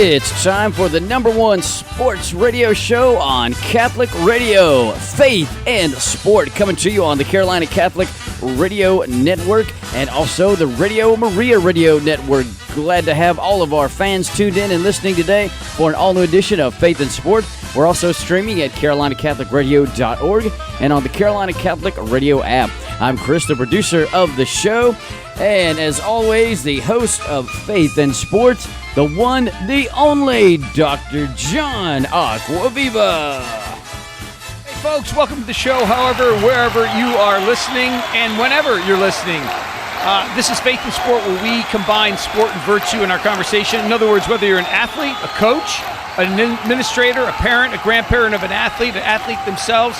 It's time for the #1 sports radio show on Catholic Radio. Faith and Sport coming to you on the Carolina Catholic Radio Network and also the Radio Maria Radio Network. Glad to have all of our fans tuned in and listening today for an all-new edition of Faith and Sport. We're also streaming at carolinacatholicradio.org and on the Carolina Catholic Radio app. I'm Chris, the producer of the show, and as always, the host of Faith and Sports, the one, the only, Dr. John Acquaviva. Hey, folks, welcome to the show, however, wherever you are listening and whenever you're listening. This is Faith and Sport, where we combine sport and virtue in our conversation. In other words, whether you're an athlete, a coach, an administrator, a parent, a grandparent of an athlete themselves,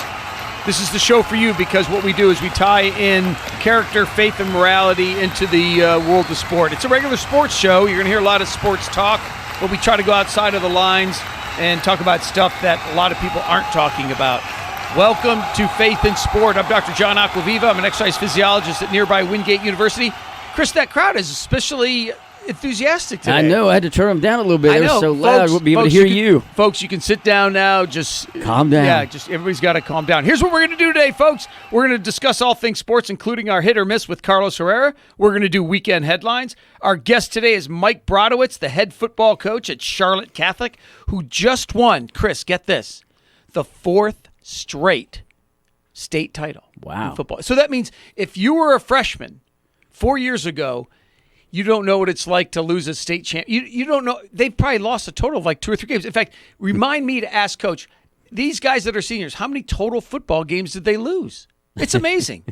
this is the show for you, because what we do is we tie in character, faith, and morality into the world of sport. It's a regular sports show. You're going to hear a lot of sports talk, but we try to go outside of the lines and talk about stuff that a lot of people aren't talking about. Welcome to Faith and Sport. I'm Dr. John Acquaviva. I'm an exercise physiologist at nearby Wingate University. Chris, that crowd is especially enthusiastic today. I know. I had to turn them down a little bit. They were so loud. I wouldn't be able to hear you. Folks, you can sit down now. Just calm down. Yeah, just everybody's got to calm down. Here's what we're going to do today, folks. We're going to discuss all things sports, including our hit or miss with Carlos Herrera. We're going to do weekend headlines. Our guest today is Mike Brodowocz, the head football coach at Charlotte Catholic, who just won, Chris, get this, the 4th straight state title. Wow. In football. So that means if you were a freshman 4 years ago, you don't know what it's like to lose a state champ. You don't know. They've probably lost a total of like 2 or 3 games. In fact, remind me to ask Coach, these guys that are seniors, how many total football games did they lose? It's amazing.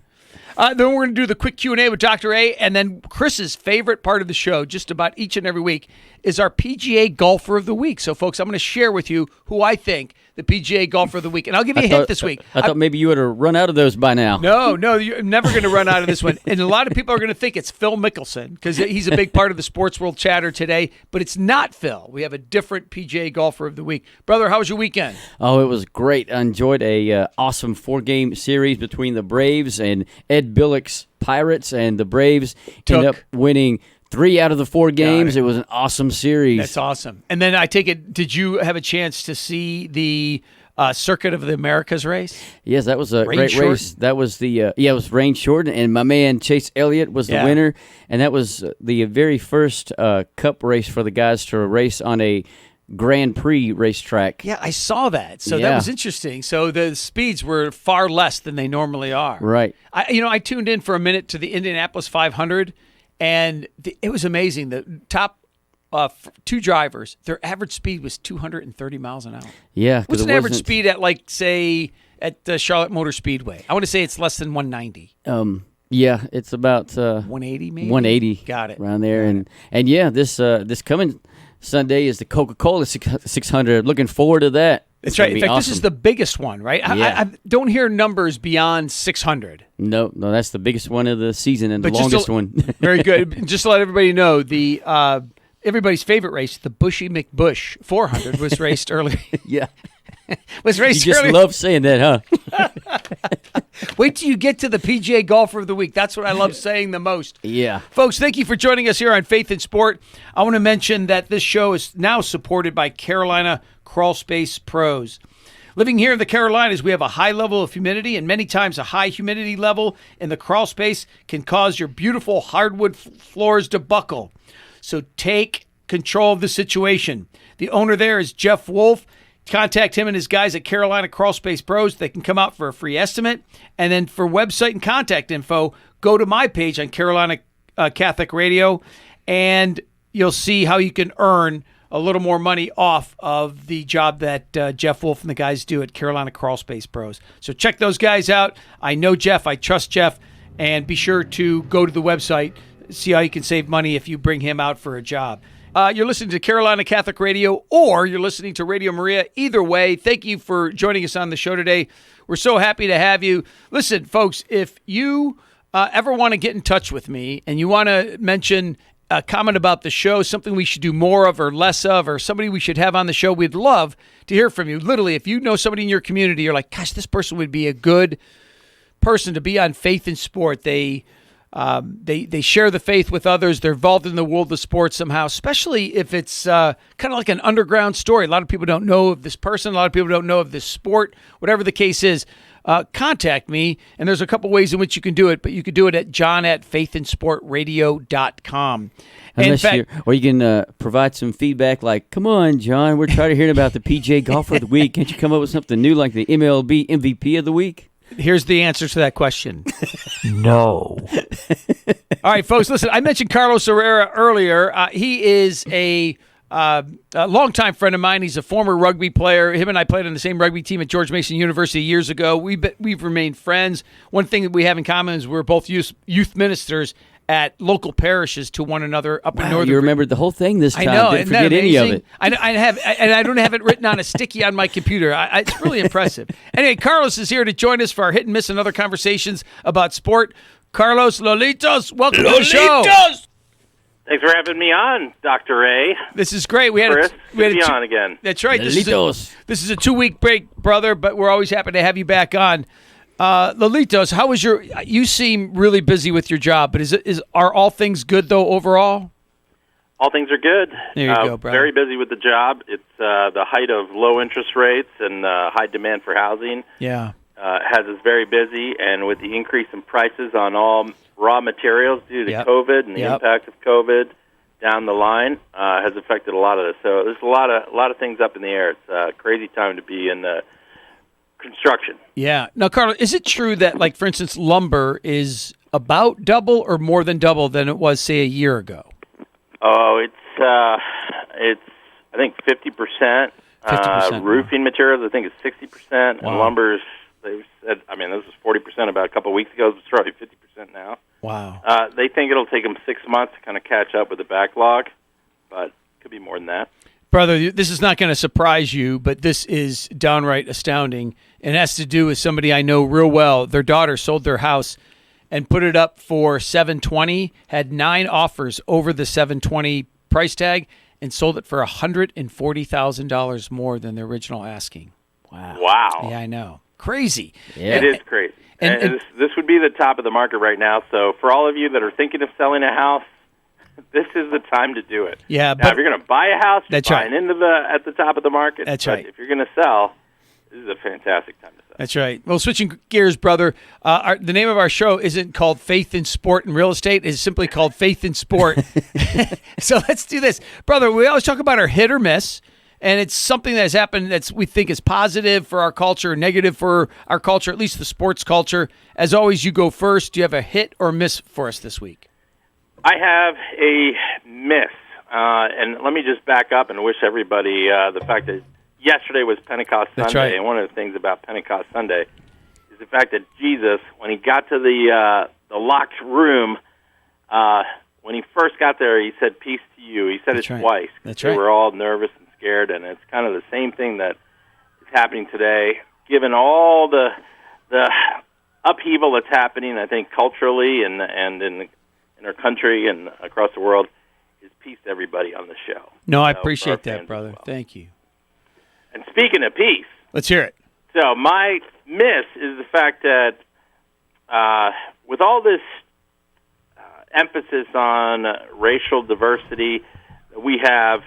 Then we're going to do the quick Q&A with Dr. A, and then Chris's favorite part of the show, just about each and every week, is our PGA Golfer of the Week. So, folks, I'm going to share with you who I think the PGA Golfer of the Week. And I'll give you a hint this week. I thought maybe you would have run out of those by now. No, you're never going to run out of this one. And a lot of people are going to think it's Phil Mickelson, because he's a big part of the sports world chatter today. But it's not Phil. We have a different PGA Golfer of the Week. Brother, how was your weekend? Oh, it was great. I enjoyed a awesome 4-game series between the Braves and Ed Billick's Pirates, and the Braves ended up winning 3 out of the 4 games. It was an awesome series. That's awesome. And then I take it, did you have a chance to see the Circuit of the Americas race? Yes, that was a great race. That was the it was rain shortened, and my man Chase Elliott was the winner, and that was the very first Cup race for the guys to race on a Grand Prix racetrack. Yeah, I saw that. So that was interesting. So the speeds were far less than they normally are. Right. I tuned in for a minute to the Indianapolis 500, and it was amazing. The top 2 drivers, their average speed was 230 miles an hour. Yeah. What's an average speed at, like, say, at the Charlotte Motor Speedway? I want to say it's less than 190. Yeah, it's about 180 maybe? 180. Got it. Around there. And yeah, this coming Sunday is the Coca-Cola 600. Looking forward to that. That's right. In fact, this is the biggest one, right? Yeah. I don't hear numbers beyond 600. No, that's the biggest one of the season and the longest one. Very good. Just to let everybody know, the everybody's favorite race, the Bushy McBush 400, was raced earlier. Yeah. Was raced You just earlier. love saying that, huh? Wait till you get to the PGA Golfer of the Week. That's what I love saying the most. Yeah. Folks, thank you for joining us here on Faith and Sport. I want to mention that this show is now supported by Carolina Crawl Space Pros. Living here in the Carolinas, we have a high level of humidity, and many times a high humidity level in the crawl space can cause your beautiful hardwood floors to buckle. So take control of the situation. The owner there is Jeff Wolf. Contact him and his guys at Carolina Crawl Space Pros. They can come out for a free estimate. And then for website and contact info, go to my page on Carolina Catholic Radio, and you'll see how you can earn a little more money off of the job that Jeff Wolf and the guys do at Carolina Crawl Space Pros. So check those guys out. I know Jeff. I trust Jeff. And be sure to go to the website, see how you can save money if you bring him out for a job. You're listening to Carolina Catholic Radio, or you're listening to Radio Maria. Either way, thank you for joining us on the show today. We're so happy to have you. Listen, folks, if you ever want to get in touch with me and you want to mention a comment about the show, something we should do more of or less of, or somebody we should have on the show, we'd love to hear from you. Literally, if you know somebody in your community, you're like, gosh, this person would be a good person to be on Faith and Sport. They They share the faith with others. They're involved in the world of sports somehow, especially if it's kind of like an underground story. A lot of people don't know of this person. A lot of people don't know of this sport. Whatever the case is, contact me, and there's a couple ways in which you can do it, but you can do it at john@faithandsportradio.com. Or you can provide some feedback like, come on, John, we're tired of hearing about the PGA Golfer of the Week. Can't you come up with something new like the MLB MVP of the Week? Here's the answer to that question. No. All right, folks, listen, I mentioned Carlos Herrera earlier. He is a longtime friend of mine. He's a former rugby player. Him and I played on the same rugby team at George Mason University years ago. We've remained friends. One thing that we have in common is we're both youth ministers at local parishes to one another up in northern. You remembered the whole thing this time. I know. Didn't forget any of it. I don't have it written on a sticky on my computer. It's really impressive. Anyway, Carlos is here to join us for our hit and miss and other conversations about sport. Carlos Lolitos, welcome to the show. Thanks for having me on, Dr. A. This is great. We had Chris, we had be on again. That's right. This is Lolitos. a 2-week break, brother, but we're always happy to have you back on. Lolitos, how was you seem really busy with your job, but are all things good though overall? All things are good. There you go, brother. Very busy with the job. It's the height of low interest rates and high demand for housing. Yeah. Has us very busy, and with the increase in prices on all raw materials due to COVID and the impact of COVID down the line has affected a lot of this. So there's a lot of things up in the air. It's a crazy time to be in construction. Yeah. Now, Carlos, is it true that, like, for instance, lumber is about double or more than double than it was, say, a year ago? Oh, it's I think 50%. 50%. Roofing materials, I think it's 60%. Wow. And lumber's, they've said, I mean, this was 40% about a couple of weeks ago. It's probably 50% now. Wow. They think it'll take them 6 months to kind of catch up with the backlog, but it could be more than that. Brother, this is not going to surprise you, but this is downright astounding. It has to do with somebody I know real well. Their daughter sold their house and put it up for $720, had 9 offers over the $720 price tag, and sold it for $140,000 more than the original asking. Wow. Yeah, I know. Crazy. Yeah. It is crazy. And this would be the top of the market right now. So for all of you that are thinking of selling a house, this is the time to do it. Yeah, now, if you're going to buy a house, you're that's right. buying at the top of the market. That's but right. If you're going to sell, this is a fantastic time to sell. That's right. Well, switching gears, brother, the name of our show isn't called Faith in Sport and Real Estate. It's simply called Faith in Sport. So let's do this. Brother, we always talk about our hit or miss, and it's something that has happened that we think is positive for our culture, negative for our culture, at least the sports culture. As always, you go first. Do you have a hit or miss for us this week? I have a miss, and let me just back up and wish everybody the fact that yesterday was Pentecost Sunday, That's right. and one of the things about Pentecost Sunday is the fact that Jesus, when he got to the locked room, when he first got there, he said, "Peace to you." He said That's it right. twice. That's They right. were all nervous and scared, and it's kind of the same thing that is happening today, given all the upheaval that's happening. I think culturally and in our country and across the world, is peace to everybody on the show. No, I So, appreciate for our that, fans brother. as well. Thank you. And speaking of peace, Let's hear it. so my miss is the fact that with all this emphasis on racial diversity that we have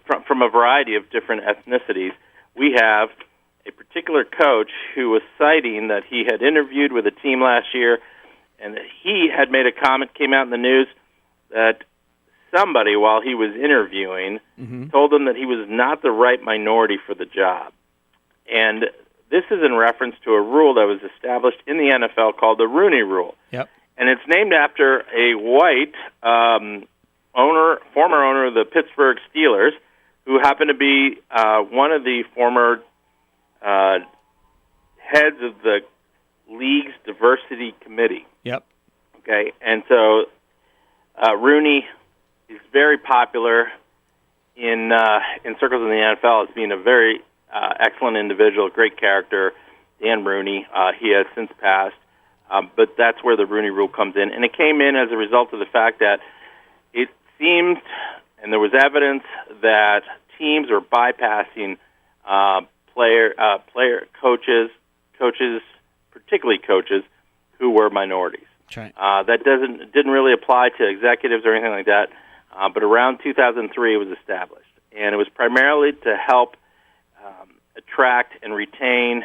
from a variety of different ethnicities, we have a particular coach who was citing that he had interviewed with a team last year, and he had made a comment, came out in the news, that somebody, while he was interviewing, told him that he was not the right minority for the job. And this is in reference to a rule that was established in the NFL called the Rooney Rule. Yep. And it's named after a white former owner of the Pittsburgh Steelers, who happened to be one of the former heads of the league's diversity committee. Yep. Okay, and so Rooney is very popular in circles in the NFL as being a very excellent individual, great character. Dan Rooney, he has since passed, but that's where the Rooney Rule comes in, and it came in as a result of the fact that it seemed, and there was evidence that teams are bypassing coaches, particularly coaches who were minorities. That's right. That didn't really apply to executives or anything like that. But around 2003, it was established, and it was primarily to help attract and retain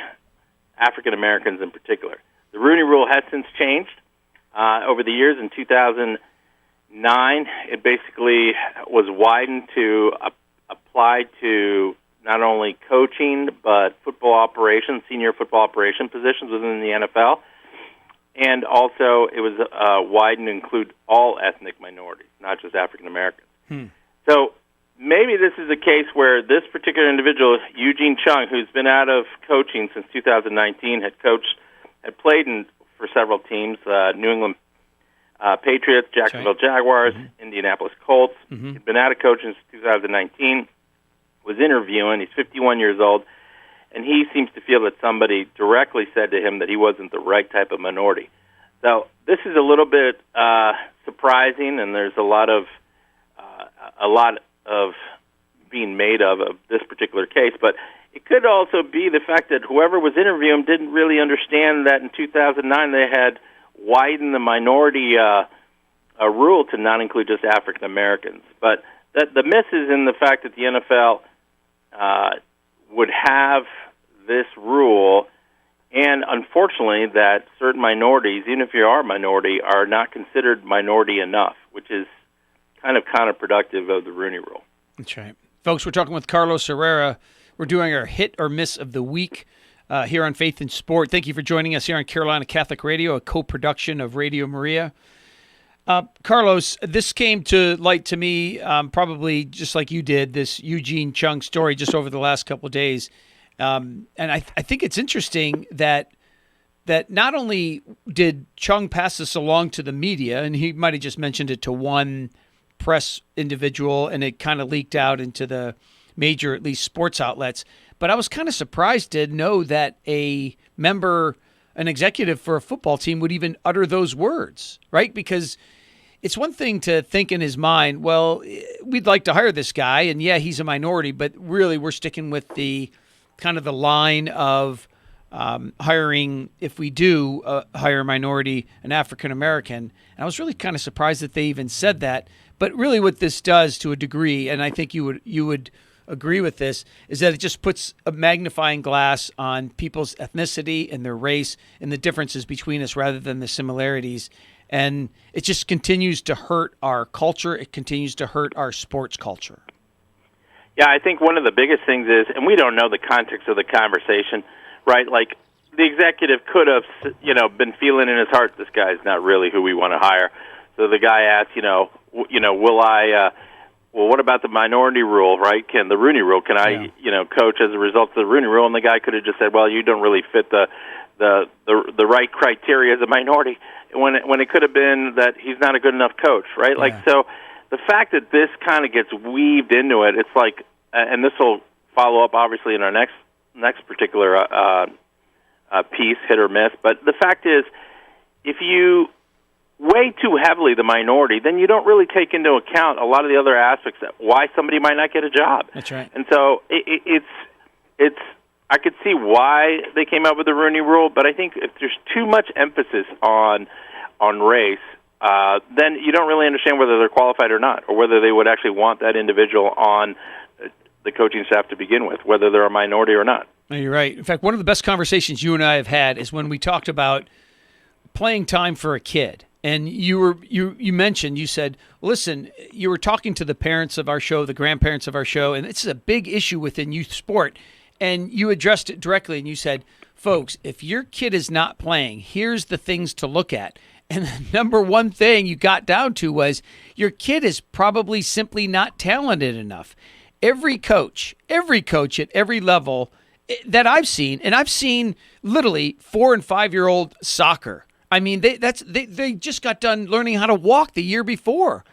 African Americans in particular. The Rooney Rule has since changed over the years. In 2009, it basically was widened to apply to not only coaching but football operations, senior football operation positions within the NFL. And also, it was widened to include all ethnic minorities, not just African Americans. So maybe this is a case where this particular individual, Eugene Chung, who's been out of coaching since 2019, had played for several teams: New England Patriots, Jacksonville Jaguars, Indianapolis Colts. He'd been out of coaching since 2019. Was interviewing. He's 51 years old. And he seems to feel that somebody directly said to him that he wasn't the right type of minority. So this is a little bit surprising, and there's a lot of being made of this particular case. But it could also be the fact that whoever was interviewing him didn't really understand that in 2009 they had widened the minority rule to not include just African Americans. But the miss is in the fact that the NFL would have this rule, and unfortunately that certain minorities, even if you are a minority, are not considered minority enough, which is kind of counterproductive of the Rooney Rule. That's right. Folks, we're talking with Carlos Herrera. We're doing our hit or miss of the week here on Faith and Sport. Thank you for joining us here on Carolina Catholic Radio, a co-production of Radio Maria. Carlos, this came to light to me probably just like you did, this Eugene Chung story just over the last couple of days. And I think it's interesting that not only did Chung pass this along to the media, and he might have just mentioned it to one press individual, and it kind of leaked out into the major, at least sports outlets, but I was kind of surprised to know that an executive for a football team would even utter those words, right? Because it's one thing to think in his mind, well, we'd like to hire this guy, and yeah, he's a minority, but really we're sticking with the kind of the line of hiring, if we do hire a minority, an African American. And I was really kind of surprised that they even said that. But really what this does to a degree, and I think you would agree with this, is that it just puts a magnifying glass on people's ethnicity and their race and the differences between us rather than the similarities. And it just continues to hurt our culture. It continues to hurt our sports culture. Yeah, I think one of the biggest things is, and we don't know the context of the conversation, right? Like the executive could have, been feeling in his heart, this guy's not really who we want to hire. So the guy asked, will I? Well, what about the minority rule, right? The Rooney Rule? Can I, coach as a result of the Rooney Rule? And the guy could have just said, well, you don't really fit the right criteria as a minority. When it could have been that he's not a good enough coach, right? Yeah. So the fact that this kind of gets weaved into it, it's like, and this will follow up obviously in our next particular piece, hit or miss. But the fact is, if you weigh too heavily the minority, then you don't really take into account a lot of the other aspects that why somebody might not get a job. That's right. And so it's I could see why they came up with the Rooney Rule, but I think if there's too much emphasis on race, then you don't really understand whether they're qualified or not, or whether they would actually want that individual on the coaching staff to begin with, whether they're a minority or not. No, you're right. In fact, one of the best conversations you and I have had is when we talked about playing time for a kid. And you mentioned, you said, listen, you were talking to the parents of our show, the grandparents of our show, and this is a big issue within youth sport. And you addressed it directly, and you said, folks, if your kid is not playing, here's the things to look at. And the number one thing you got down to was your kid is probably simply not talented enough. Every coach at every level that I've seen, and I've seen literally 4- and 5-year-old soccer. I mean, they just got done learning how to walk the year before.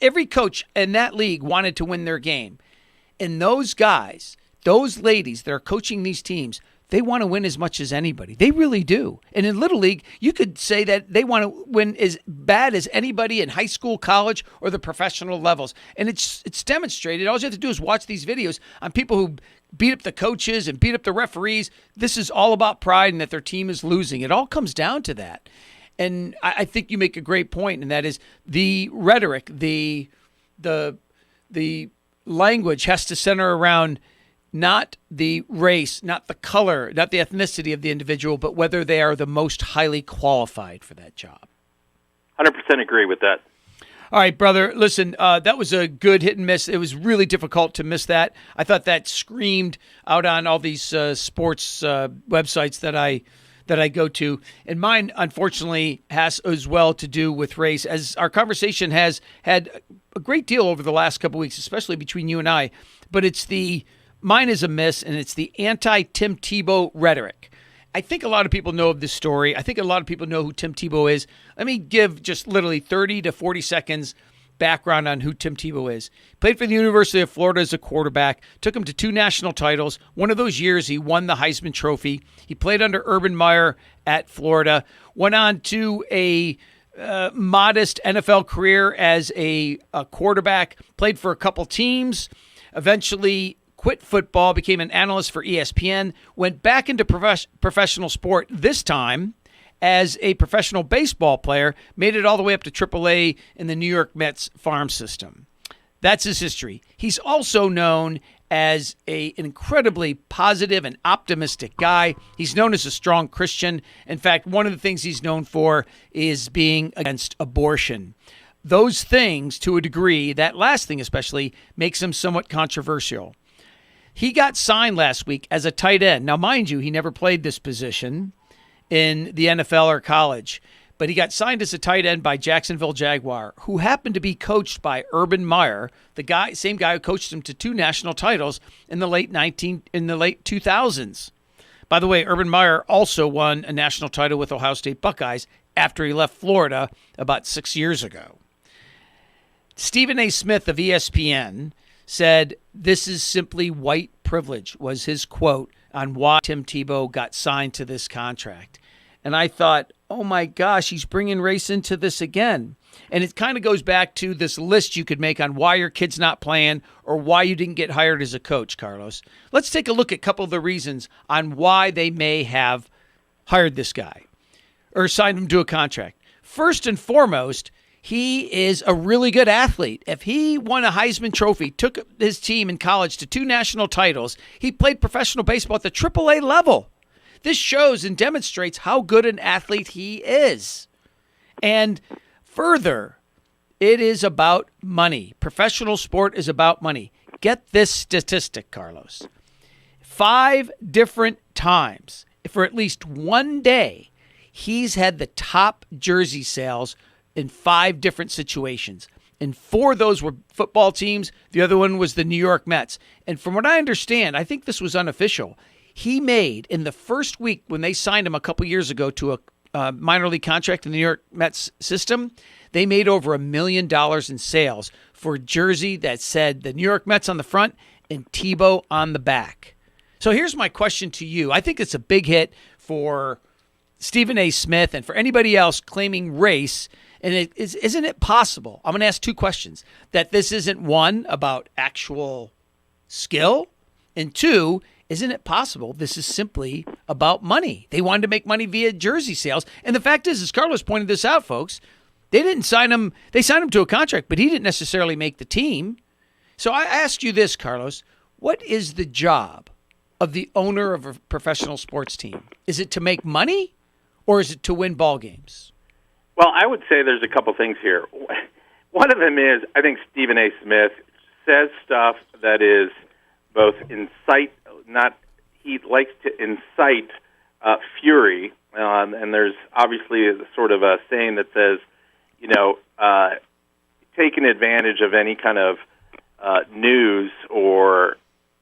Every coach in that league wanted to win their game. And those guys, those ladies that are coaching these teams, they want to win as much as anybody. They really do. And in Little League, you could say that they want to win as bad as anybody in high school, college, or the professional levels. And it's demonstrated. All you have to do is watch these videos on people who beat up the coaches and beat up the referees. This is all about pride and that their team is losing. It all comes down to that. And I think you make a great point, and that is the rhetoric, the language has to center around not the race, not the color, not the ethnicity of the individual, but whether they are the most highly qualified for that job. 100% agree with that. All right, brother. Listen, that was a good hit and miss. It was really difficult to miss that. I thought that screamed out on all these sports websites that I go to. And mine, unfortunately, has as well to do with race, as our conversation has had a great deal over the last couple of weeks, especially between you and I. But mine is a miss, and it's the anti-Tim Tebow rhetoric. I think a lot of people know of this story. I think a lot of people know who Tim Tebow is. Let me give just literally 30 to 40 seconds background on who Tim Tebow is. Played for the University of Florida as a quarterback, took him to 2 national titles. One of those years, he won the Heisman Trophy. He played under Urban Meyer at Florida, went on to a modest NFL career as a quarterback, played for a couple teams, eventually quit football, became an analyst for ESPN, went back into professional sport, this time as a professional baseball player, made it all the way up to AAA in the New York Mets farm system. That's his history. He's also known as an incredibly positive and optimistic guy. He's known as a strong Christian. In fact, one of the things he's known for is being against abortion. Those things, to a degree, that last thing especially, makes him somewhat controversial. He got signed last week as a tight end. Now, mind you, he never played this position in the NFL or college, but he got signed as a tight end by Jacksonville Jaguar, who happened to be coached by Urban Meyer, same guy who coached him to 2 national titles in the late 2000s. By the way, Urban Meyer also won a national title with Ohio State Buckeyes after he left Florida about 6 years ago. Stephen A. Smith of ESPN said, "This is simply white privilege," was his quote on why Tim Tebow got signed to this contract. And I thought, oh my gosh, he's bringing race into this again. And it kind of goes back to this list you could make on why your kid's not playing or why you didn't get hired as a coach, Carlos. Let's take a look at a couple of the reasons on why they may have hired this guy or signed him to a contract. First and foremost, he is a really good athlete. If he won a Heisman Trophy, took his team in college to 2 national titles, he played professional baseball at the AAA level. This shows and demonstrates how good an athlete he is. And further, it is about money. Professional sport is about money. Get this statistic, Carlos. 5 different times, for at least one day, he's had the top jersey sales in 5 different situations. And 4 of those were football teams. The other one was the New York Mets. And from what I understand, I think this was unofficial, he made, in the first week when they signed him a couple years ago to a minor league contract in the New York Mets system, they made over $1 million in sales for a jersey that said the New York Mets on the front and Tebow on the back. So here's my question to you. I think it's a big hit for Stephen A. Smith and for anybody else claiming race. And isn't it possible, I'm going to ask 2 questions, that this isn't, 1, about actual skill, and 2, isn't it possible this is simply about money? They wanted to make money via jersey sales. And the fact is, as Carlos pointed this out, folks, they didn't sign him. They signed him to a contract, but he didn't necessarily make the team. So I ask you this, Carlos, what is the job of the owner of a professional sports team? Is it to make money or is it to win ball games? Well, I would say there's a couple things here. One of them is, I think Stephen A. Smith says stuff that is both he likes to incite fury, and there's obviously sort of a saying that says, taking advantage of any kind of news or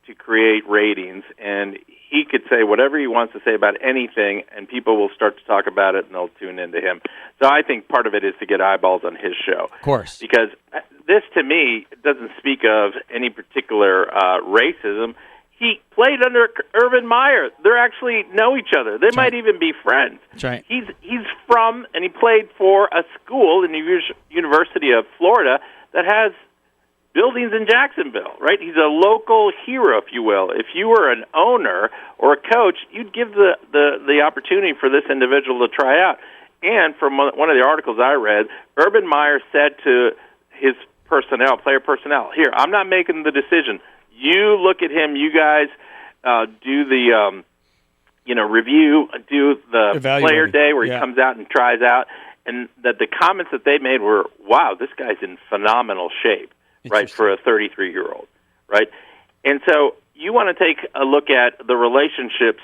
to create ratings, and he could say whatever he wants to say about anything, and people will start to talk about it, and they'll tune into him. So I think part of it is to get eyeballs on his show. Of course. Because this, to me, doesn't speak of any particular racism. He played under Urban Meyer. They actually know each other. They might even be friends. That's right. He's from, and he played for a school in the University of Florida that has buildings in Jacksonville, right? He's a local hero, if you will. If you were an owner or a coach, you'd give the opportunity for this individual to try out. And from one of the articles I read, Urban Meyer said to his player personnel, here, I'm not making the decision. You look at him, you guys do the review, do the player day where he comes out and tries out, and that the comments that they made were, wow, this guy's in phenomenal shape, right, for a 33-year-old, right? And so you want to take a look at the relationships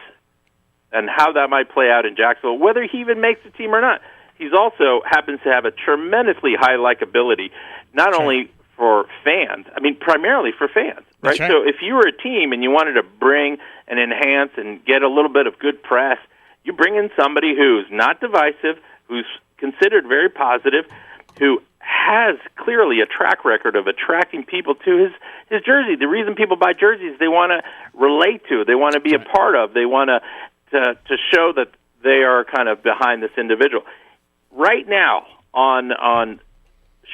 and how that might play out in Jacksonville, whether he even makes the team or not. He's also happens to have a tremendously high likability, not only for fans, primarily for fans, right? So if you were a team and you wanted to bring and enhance and get a little bit of good press, you bring in somebody who's not divisive, who's considered very positive, who has clearly a track record of attracting people to his jersey. The reason people buy jerseys, they want to relate to, they want to be a part of, they want to show that they are kind of behind this individual. Right now, on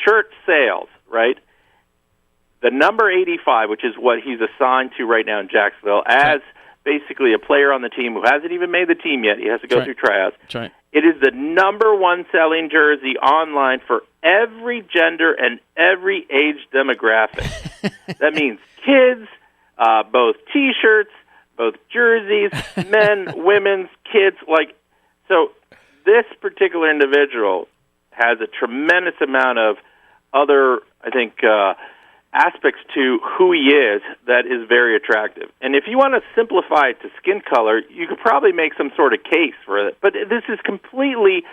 shirt sales, right, the number 85, which is what he's assigned to right now in Jacksonville, as basically a player on the team who hasn't even made the team yet, he has to go through tryouts. It is the number one selling jersey online for every gender and every age demographic. That means kids, both T-shirts, both jerseys, men, women's, kids. So this particular individual has a tremendous amount of other, I think, aspects to who he is that is very attractive. And if you want to simplify it to skin color, you could probably make some sort of case for it. But this is completely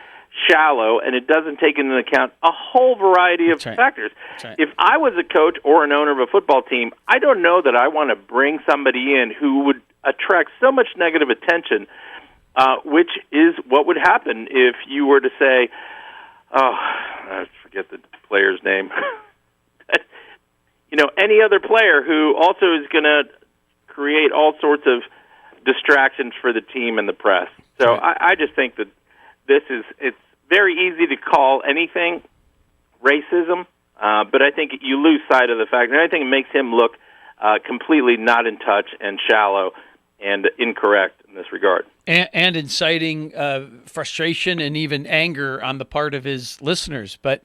shallow, and it doesn't take into account a whole variety of factors. If I was a coach or an owner of a football team, I don't know that I want to bring somebody in who would attract so much negative attention, which is what would happen if you were to say, I forget the player's name, any other player who also is going to create all sorts of distractions for the team and the press. So I just think that it's very easy to call anything racism, but I think you lose sight of the fact, and I think it makes him look completely not in touch and shallow and incorrect in this regard. And inciting frustration and even anger on the part of his listeners. But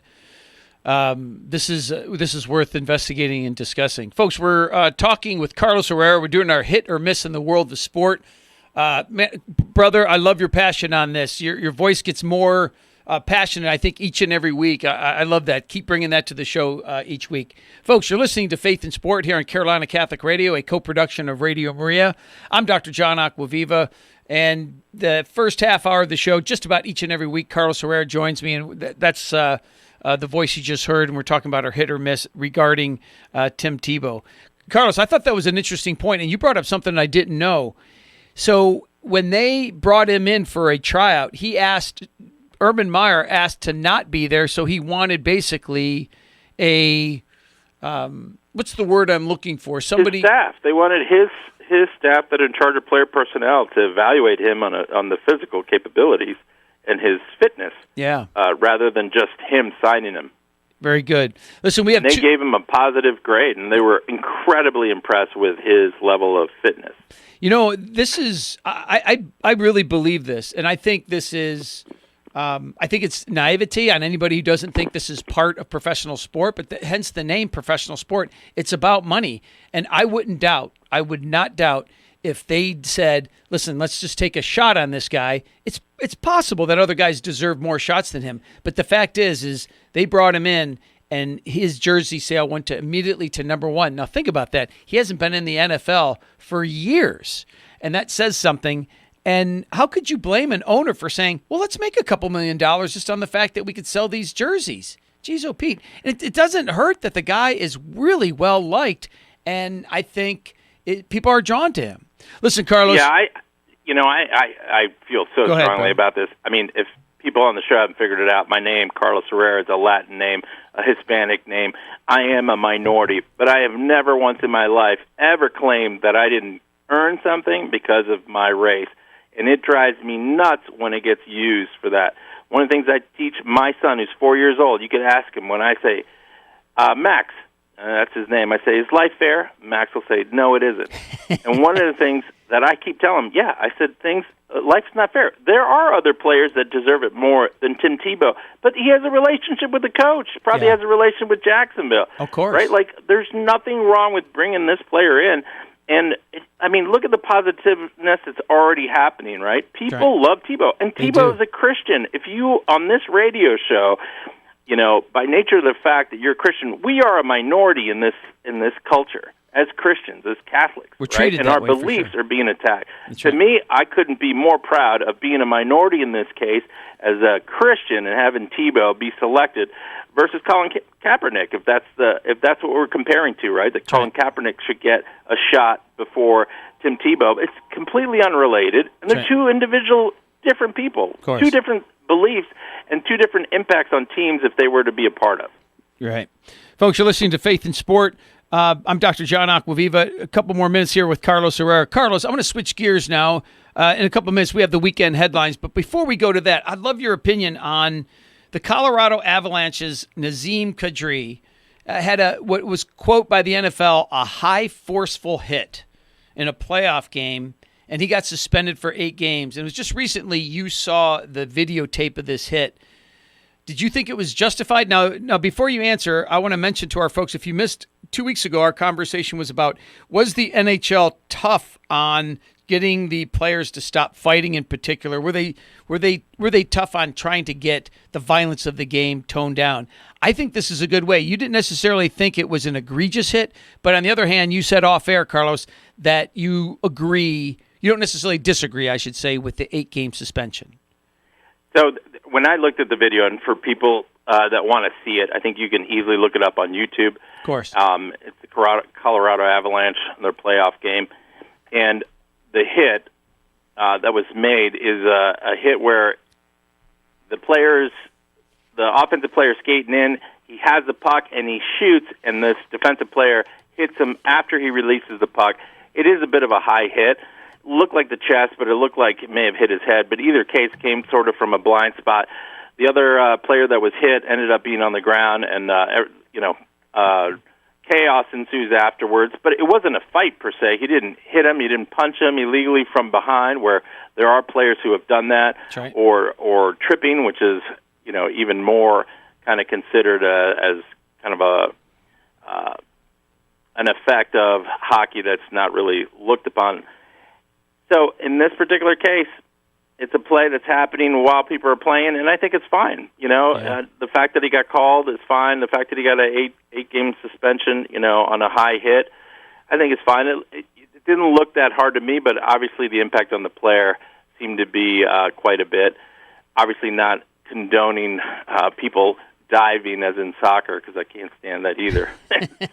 this is worth investigating and discussing. Folks, we're talking with Carlos Herrera. We're doing our hit or miss in the world of sport. Brother, I love your passion on this. Your voice gets more passionate, I think, each and every week. I love that. Keep bringing that to the show each week. Folks, you're listening to Faith in Sport here on Carolina Catholic Radio, a co-production of Radio Maria. I'm Dr. John Acquaviva, and the first half hour of the show, just about each and every week, Carlos Herrera joins me, and that's the voice you just heard, and we're talking about our hit or miss regarding Tim Tebow. Carlos, I thought that was an interesting point, and you brought up something I didn't know. So when they brought him in for a tryout, Urban Meyer asked to not be there, so he wanted basically a what's the word I'm looking for? Somebody. His staff. They wanted his staff that are in charge of player personnel to evaluate him on the physical capabilities and his fitness. Yeah. Rather than just him signing him. Very good. Listen, we have. They gave him a positive grade, and they were incredibly impressed with his level of fitness. This is. I really believe this, and I think this is. I think it's naivety on anybody who doesn't think this is part of professional sport, but hence the name professional sport. It's about money. And I would not doubt if they said, listen, let's just take a shot on this guy. It's possible that other guys deserve more shots than him. But the fact is they brought him in and his jersey sale went immediately to number one. Now think about that. He hasn't been in the NFL for years. And that says something. And how could you blame an owner for saying, well, let's make a couple $1 million just on the fact that we could sell these jerseys? Jeez, oh, Pete. It doesn't hurt that the guy is really well liked, and I think people are drawn to him. Listen, Carlos. Yeah, I feel so strongly about this. I mean, if people on the show haven't figured it out, my name, Carlos Herrera, is a Latin name, a Hispanic name. I am a minority, but I have never once in my life ever claimed that I didn't earn something because of my race. And it drives me nuts when it gets used for that. One of the things I teach my son, who's 4 years old, you can ask him when I say, Max, that's his name, I say, is life fair? Max will say, no, it isn't. And one of the things that I keep telling him, I said, things life's not fair. There are other players that deserve it more than Tim Tebow, but he has a relationship with the coach. Probably has a relationship with Jacksonville. Of course. Right? Like, there's nothing wrong with bringing this player in. And, I mean, look at the positiveness that's already happening, right? People love Tebow. And Tebow is a Christian. If you, on this radio show, you know, by nature of the fact that you're a Christian, we are a minority in this culture. As Christians, as Catholics, we're treated and that our way, beliefs for sure. are being attacked. That's To right. me, I couldn't be more proud of being a minority in this case as a Christian and having Tebow be selected versus Colin Kaepernick. If that's what we're comparing to, right? That Colin Kaepernick should get a shot before Tim Tebow. It's completely unrelated, and they're two individual different people, two different beliefs, and two different impacts on teams if they were to be a part of. Right. Folks, you're listening to Faith in Sport. I'm Dr. John Acquaviva. A couple more minutes here with Carlos Herrera. Carlos, I'm going to switch gears now. In a couple of minutes, we have the weekend headlines. But before we go to that, I'd love your opinion on the Colorado Avalanche's Nazem Kadri. Had what was, quote, by the NFL, a high forceful hit in a playoff game, and he got suspended for 8 games. And it was just recently you saw the videotape of this hit. Did you think it was justified? Now, before you answer, I want to mention to our folks, if you missed 2 weeks ago, our conversation was about, was the NHL tough on getting the players to stop fighting in particular? Were they tough on trying to get the violence of the game toned down? I think this is a good way. You didn't necessarily think it was an egregious hit, but on the other hand, you said off air, Carlos, that you agree, you don't necessarily disagree, I should say, with the 8-game suspension. So when I looked at the video, and for people that want to see it, I think you can easily look it up on YouTube. Of course. It's the Colorado Avalanche, their playoff game. And the hit that was made is a hit where the offensive player skating in, he has the puck and he shoots, and this defensive player hits him after he releases the puck. It is a bit of a high hit. Looked like the chest, but it looked like it may have hit his head. But either case came sort of from a blind spot. The other player that was hit ended up being on the ground, and chaos ensues afterwards. But it wasn't a fight per se. He didn't hit him. He didn't punch him illegally from behind, where there are players who have done that, right. or tripping, which is even more kind of considered as kind of an effect of hockey that's not really looked upon. So in this particular case, it's a play that's happening while people are playing, and I think it's fine. The fact that he got called is fine. The fact that he got an 8-game suspension, on a high hit, I think it's fine. It didn't look that hard to me, but obviously the impact on the player seemed to be quite a bit. Obviously not condoning people diving as in soccer, because I can't stand that either.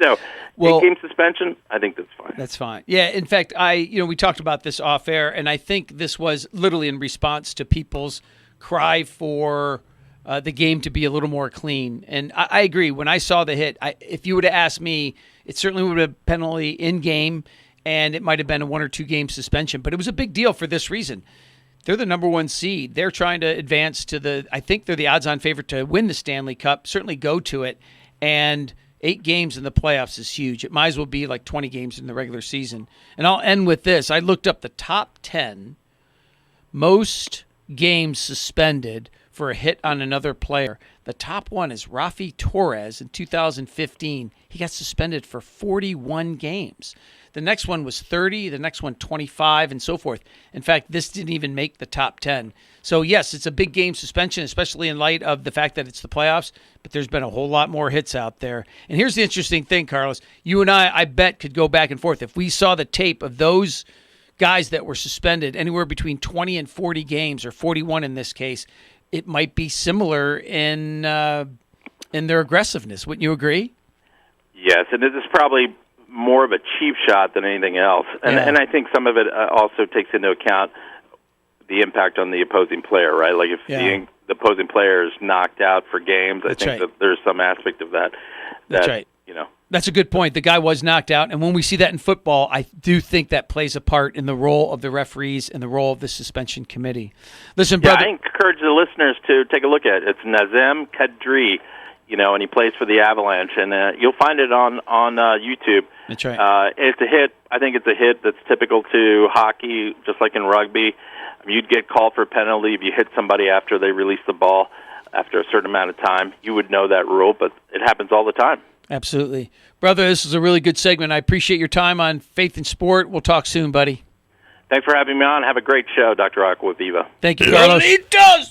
So, 8-game suspension, I think that's fine. That's fine. Yeah, in fact, we talked about this off air, and I think this was literally in response to people's cry for the game to be a little more clean. And I agree. When I saw the hit, if you would have asked me, it certainly would have been penalty in game, and it might have been a 1 or 2 game suspension. But it was a big deal for this reason. They're the number 1 seed. They're trying to advance to I think they're the odds-on favorite to win the Stanley Cup, certainly go to it. And 8 games in the playoffs is huge. It might as well be like 20 games in the regular season. And I'll end with this. I looked up the top 10 most games suspended for a hit on another player. The top one is Rafi Torres in 2015. He got suspended for 41 games. The next one was 30, the next one 25, and so forth. In fact, this didn't even make the top 10. So, yes, it's a big game suspension, especially in light of the fact that it's the playoffs, but there's been a whole lot more hits out there. And here's the interesting thing, Carlos. You and I bet, could go back and forth. If we saw the tape of those guys that were suspended anywhere between 20 and 40 games, or 41 in this case, it might be similar in their aggressiveness. Wouldn't you agree? Yes, and this is probably more of a cheap shot than anything else. And I think some of it also takes into account the impact on the opposing player, right? Like if the opposing player is knocked out for games, I think that there's some aspect of that. That's right. That's a good point. The guy was knocked out, and when we see that in football, I do think that plays a part in the role of the referees and the role of the suspension committee. Listen, brother. I encourage the listeners to take a look at it. It's Nazem Kadri, and he plays for the Avalanche, and you'll find it on YouTube. That's right. It's a hit. I think it's a hit that's typical to hockey, just like in rugby. You'd get called for a penalty if you hit somebody after they release the ball after a certain amount of time. You would know that rule, but it happens all the time. Absolutely. Brother, this is a really good segment. I appreciate your time on Faith and Sport. We'll talk soon, buddy. Thanks for having me on. Have a great show, Dr. Acquaviva. Thank you, Carlos.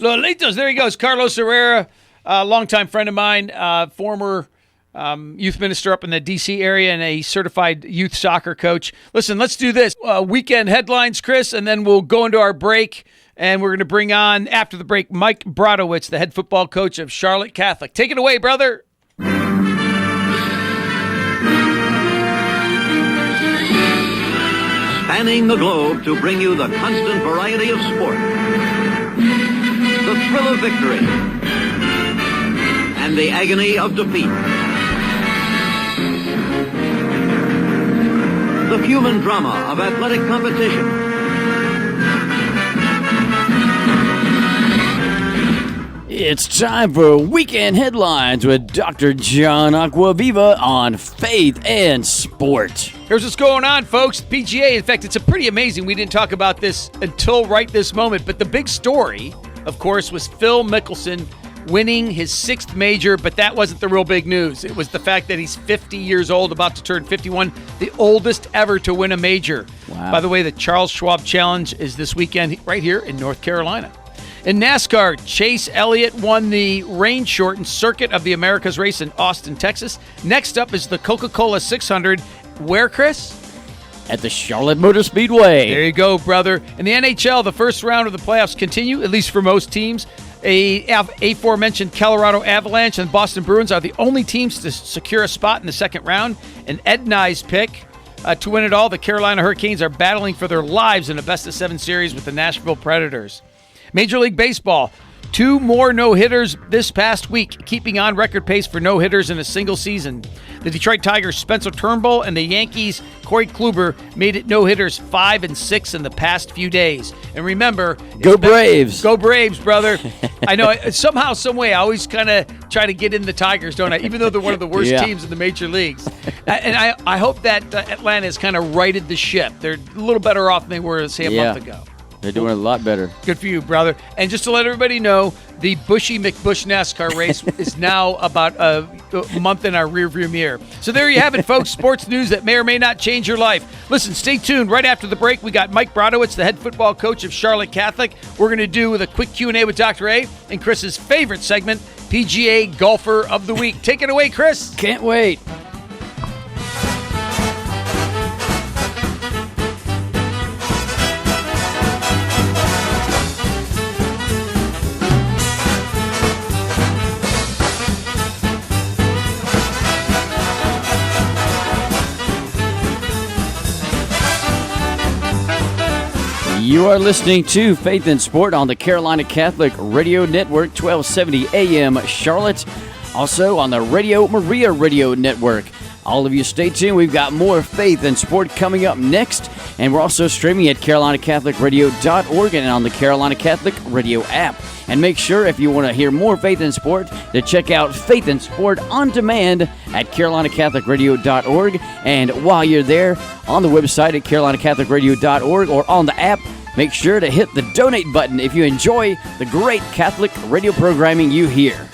Lolitos. There he goes. Carlos Herrera, a longtime friend of mine, former youth minister up in the D.C. area and a certified youth soccer coach. Listen, let's do this. Weekend headlines, Chris, and then we'll go into our break, and we're going to bring on, after the break, Mike Brodowocz, the head football coach of Charlotte Catholic. Take it away, brother. Spanning the globe to bring you the constant variety of sport, the thrill of victory, and the agony of defeat. The human drama of athletic competition. It's time for Weekend Headlines with Dr. John Acquaviva on Faith and Sport. Here's what's going on, folks. PGA, in fact, it's a pretty amazing. We didn't talk about this until right this moment, but the big story, of course, was Phil Mickelson winning his 6th major, but that wasn't the real big news. It was the fact that he's 50 years old, about to turn 51, the oldest ever to win a major. Wow. By the way, the Charles Schwab Challenge is this weekend right here in North Carolina. In NASCAR, Chase Elliott won the rain-shortened Circuit of the Americas race in Austin, Texas. Next up is the Coca-Cola 600. Where, Chris? At the Charlotte Motor Speedway. There you go, brother. In the NHL, the first round of the playoffs continue, at least for most teams. Aforementioned Colorado Avalanche and Boston Bruins are the only teams to secure a spot in the second round. And Ed Nye's pick to win it all, the Carolina Hurricanes are battling for their lives in a best-of-7 series with the Nashville Predators. Major League Baseball, 2 more no-hitters this past week, keeping on record pace for no-hitters in a single season. The Detroit Tigers' Spencer Turnbull and the Yankees' Corey Kluber made it no-hitters 5 and 6 in the past few days. And remember, Go Braves. Go Braves, brother. I know, somehow, some way, I always kind of try to get in the Tigers, don't I? Even though they're one of the worst teams in the major leagues. And I hope that Atlanta has kind of righted the ship. They're a little better off than they were, say, a month ago. They're doing a lot better. Good for you, brother. And just to let everybody know, the Bushy McBush NASCAR race is now about a month in our rearview mirror. So there you have it, folks. Sports news that may or may not change your life. Listen, stay tuned. Right after the break, we got Mike Brodowocz, the head football coach of Charlotte Catholic. We're going to do with a quick Q&A with Dr. A and Chris's favorite segment, PGA Golfer of the Week. Take it away, Chris. Can't wait. You are listening to Faith and Sport on the Carolina Catholic Radio Network, 1270 AM Charlotte. Also on the Radio Maria Radio Network. All of you stay tuned. We've got more Faith and Sport coming up next. And we're also streaming at carolinacatholicradio.org and on the Carolina Catholic Radio app. And make sure, if you want to hear more Faith and Sport, to check out Faith and Sport on demand at carolinacatholicradio.org. And while you're there, on the website at carolinacatholicradio.org or on the app, make sure to hit the donate button if you enjoy the great Catholic radio programming you hear.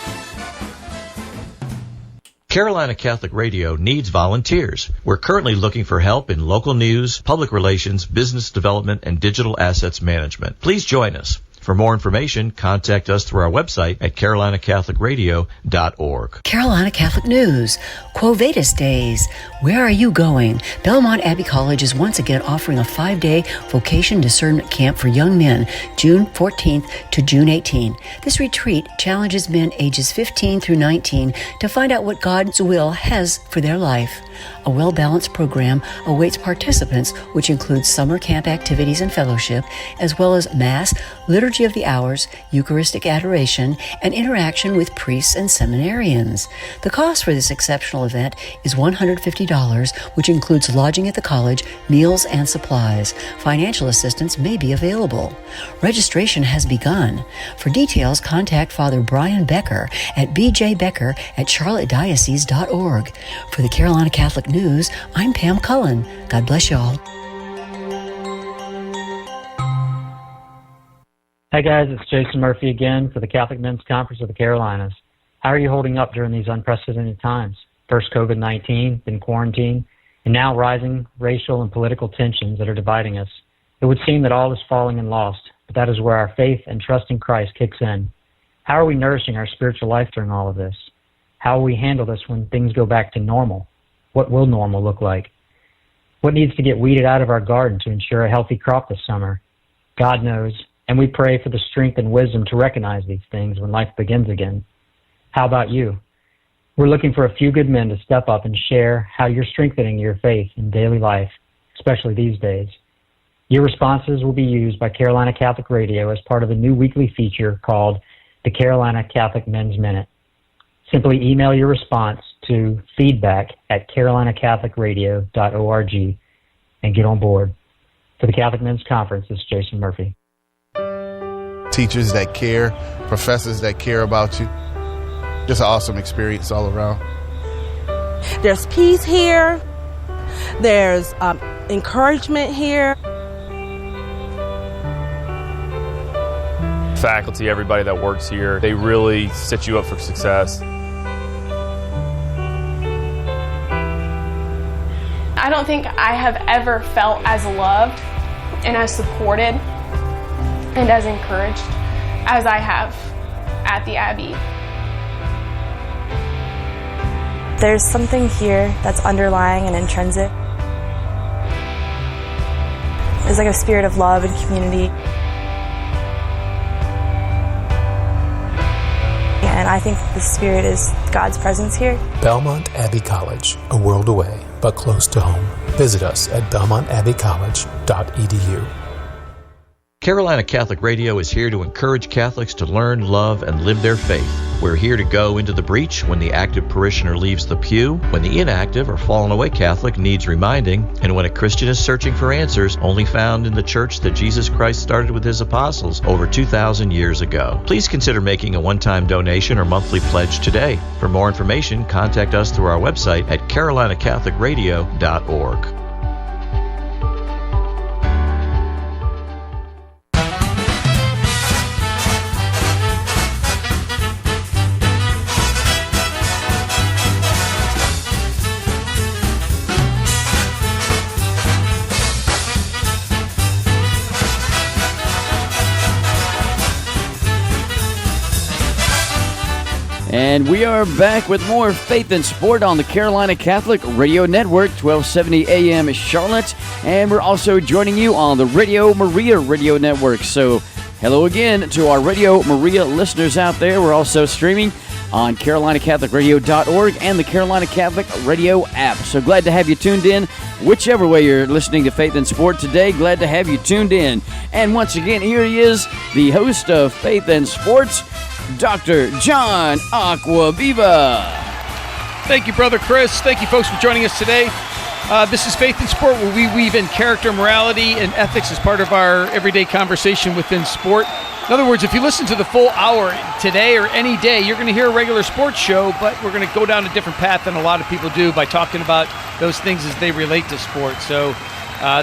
Carolina Catholic Radio needs volunteers. We're currently looking for help in local news, public relations, business development, and digital assets management. Please join us. For more information, contact us through our website at carolinacatholicradio.org. Carolina Catholic News, Quo Vadis Days. Where are you going? Belmont Abbey College is once again offering a 5-day vocation discernment camp for young men, June 14th to June 18. This retreat challenges men ages 15 through 19 to find out what God's will has for their life. A well-balanced program awaits participants, which includes summer camp activities and fellowship, as well as Mass, Liturgy of the Hours, Eucharistic adoration, and interaction with priests and seminarians. The cost for this exceptional event is $150, which includes lodging at the college, meals, and supplies. Financial assistance may be available. Registration has begun. For details, contact Father Brian Becker at bjbecker@charlottediocese.org. For the Carolina Catholic News, I'm Pam Cullen. God bless y'all. Hi guys, it's Jason Murphy again for the Catholic Men's Conference of the Carolinas. How are you holding up during these unprecedented times? First COVID-19, then quarantine, and now rising racial and political tensions that are dividing us. It would seem that all is falling and lost, but that is where our faith and trust in Christ kicks in. How are we nourishing our spiritual life during all of this? How will we handle this when things go back to normal? What will normal look like? What needs to get weeded out of our garden to ensure a healthy crop this summer? God knows, and we pray for the strength and wisdom to recognize these things when life begins again. How about you? We're looking for a few good men to step up and share how you're strengthening your faith in daily life, especially these days. Your responses will be used by Carolina Catholic Radio as part of a new weekly feature called the Carolina Catholic Men's Minute. Simply email your response to feedback@carolinacatholicradio.org and get on board. For the Catholic Men's Conference, this is Jason Murphy. Teachers that care, professors that care about you. Just an awesome experience all around. There's peace here. There's encouragement here. Faculty, everybody that works here, they really set you up for success. I don't think I have ever felt as loved and as supported and as encouraged as I have at the Abbey. There's something here that's underlying and intrinsic. There's like a spirit of love and community. And I think the spirit is God's presence here. Belmont Abbey College, a world away, but close to home. Visit us at belmontabbeycollege.edu. Carolina Catholic Radio is here to encourage Catholics to learn, love, and live their faith. We're here to go into the breach when the active parishioner leaves the pew, when the inactive or fallen away Catholic needs reminding, and when a Christian is searching for answers only found in the church that Jesus Christ started with his apostles over 2,000 years ago. Please consider making a one-time donation or monthly pledge today. For more information, contact us through our website at carolinacatholicradio.org. And we are back with more Faith and Sport on the Carolina Catholic Radio Network, 1270 AM Charlotte. And we're also joining you on the Radio Maria Radio Network. So hello again to our Radio Maria listeners out there. We're also streaming on carolinacatholicradio.org and the Carolina Catholic Radio app. So glad to have you tuned in. Whichever way you're listening to Faith and Sport today, glad to have you tuned in. And once again, here he is, the host of Faith and Sports, Dr. John Acquaviva. Thank you, Brother Chris. Thank you, folks, for joining us today. This is Faith and Sport, where we weave in character, morality, and ethics as part of our everyday conversation within sport. In other words, if you listen to the full hour today or any day, you're going to hear a regular sports show, but we're going to go down a different path than a lot of people do by talking about those things as they relate to sport. So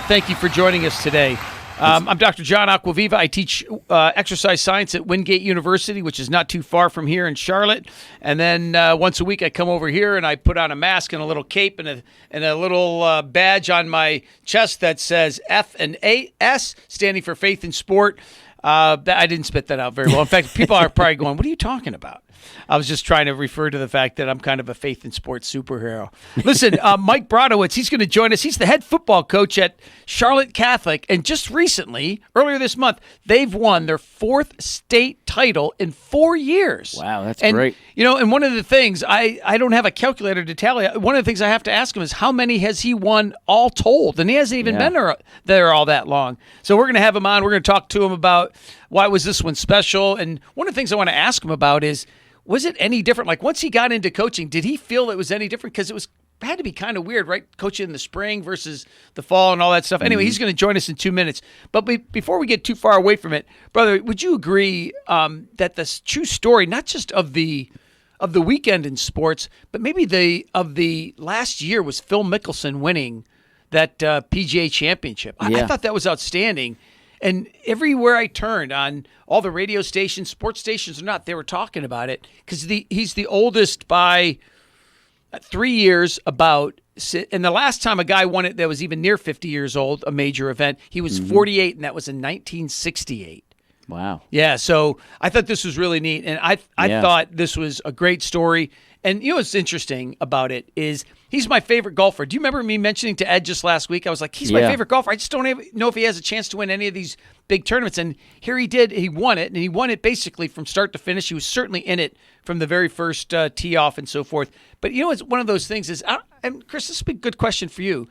thank you for joining us today. I'm Dr. John Acquaviva. I teach exercise science at Wingate University, which is not too far from here in Charlotte. And then once a week I come over here and I put on a mask and a little cape and a little badge on my chest that says F and AS, standing for Faith and Sport. I didn't spit that out very well. In fact, people are probably going, what are you talking about? I was just trying to refer to the fact that I'm kind of a faith and sports superhero. Listen, Mike Brodowocz, he's going to join us. He's the head football coach at Charlotte Catholic. And just recently, earlier this month, they've won their 4th state title in 4 years. Wow, that's great. great. You know, and one of the things, I don't have a calculator to tally. One of the things I have to ask him is how many has he won all told? And he hasn't even been there all that long. So we're going to have him on. We're going to talk to him about why was this one special. And one of the things I want to ask him about is, was it any different? Like, once he got into coaching, did he feel it was any different? Because it had to be kind of weird, right? Coaching in the spring versus the fall and all that stuff. Anyway, he's going to join us in 2 minutes. But before we get too far away from it, brother, would you agree that the true story, not just of the weekend in sports, but maybe of the last year, was Phil Mickelson winning that PGA championship? I thought that was outstanding. And everywhere I turned on all the radio stations, sports stations or not, they were talking about it because he's the oldest by 3 years about. And the last time a guy won it that was even near 50 years old, a major event, he was 48, and that was in 1968. Wow. Yeah, so I thought this was really neat, and I thought this was a great story. And you know what's interesting about it is he's my favorite golfer. Do you remember me mentioning to Ed just last week? I was like, he's my favorite golfer. I just don't even know if he has a chance to win any of these big tournaments. And here he did. He won it, and he won it basically from start to finish. He was certainly in it from the very first tee off and so forth. But you know, it's one of those things is, and Chris, this would be a good question for you.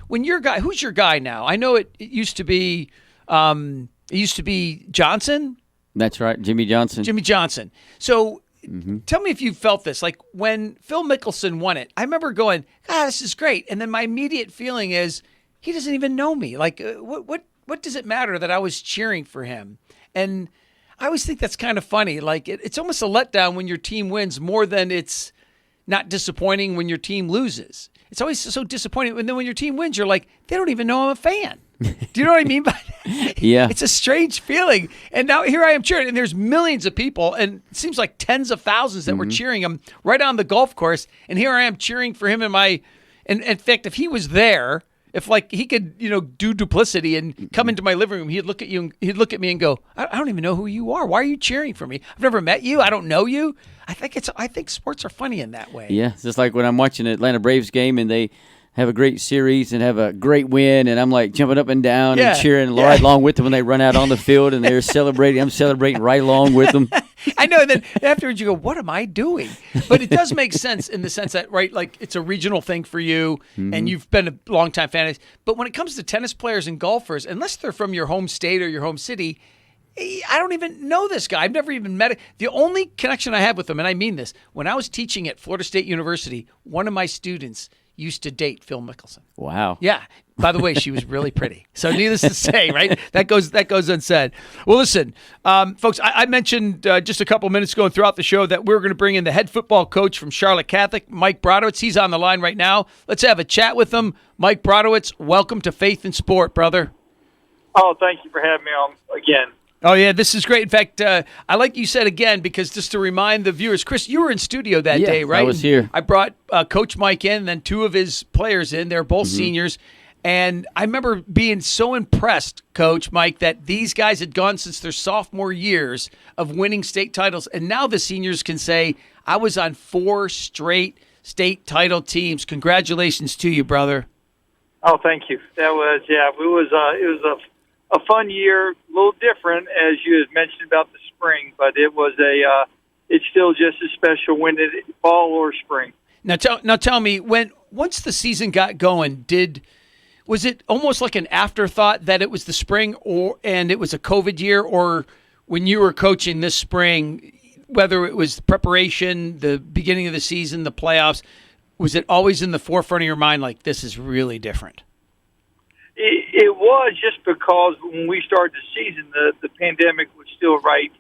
When your guy, who's your guy now? I know it used to be Johnson. That's right, Jimmy Johnson. Jimmy Johnson. So tell me if you felt this. Like when Phil Mickelson won it, I remember going, God, this is great. And then my immediate feeling is, he doesn't even know me. Like, what does it matter that I was cheering for him? And I always think that's kind of funny. Like, it's almost a letdown when your team wins more than it's not disappointing when your team loses. It's always so disappointing. And then when your team wins, you're like, they don't even know I'm a fan. Do you know what I mean by that? Yeah. It's a strange feeling. And now here I am cheering, and there's millions of people, and it seems like tens of thousands that were cheering him right on the golf course. And here I am cheering for him in fact, if he was there, if like he could, do duplicity and come into my living room, he'd look at you and he'd look at me and go, I don't even know who you are. Why are you cheering for me? I've never met you. I don't know you. I think sports are funny in that way. Yeah. It's just like when I'm watching an Atlanta Braves game and they have a great series and have a great win, and I'm like jumping up and down and cheering right along with them when they run out on the field and they're celebrating. I'm celebrating right along with them. I know. And then afterwards you go, what am I doing? But it does make sense in the sense that, right, like it's a regional thing for you and you've been a long-time fan. But when it comes to tennis players and golfers, unless they're from your home state or your home city, I don't even know this guy. I've never even met him. The only connection I have with him, and I mean this, when I was teaching at Florida State University, one of my students used to date Phil Mickelson. Wow. Yeah. By the way, she was really pretty. So needless to say, right? That goes unsaid. Well, listen, folks, I mentioned just a couple minutes ago throughout the show that we're going to bring in the head football coach from Charlotte Catholic, Mike Brodowocz. He's on the line right now. Let's have a chat with him. Mike Brodowocz, welcome to Faith in Sport, brother. Oh, thank you for having me on again. Oh, yeah, this is great. In fact, I like you said again, because just to remind the viewers, Chris, you were in studio that day, right? I was here. I brought Coach Mike in, and then two of his players in. They're both seniors. And I remember being so impressed, Coach Mike, that these guys had gone since their sophomore years of winning state titles. And now the seniors can say, I was on 4 straight state title teams. Congratulations to you, brother. Oh, thank you. That was, it was a fun year, a little different, as you had mentioned about the spring, but it was it's still just as special when it fall or spring. Now tell me, once the season got going, was it almost like an afterthought that it was the spring and it was a COVID year, or when you were coaching this spring, whether it was preparation, the beginning of the season, the playoffs, was it always in the forefront of your mind like this is really different? It was, just because when we started the season, the pandemic was still we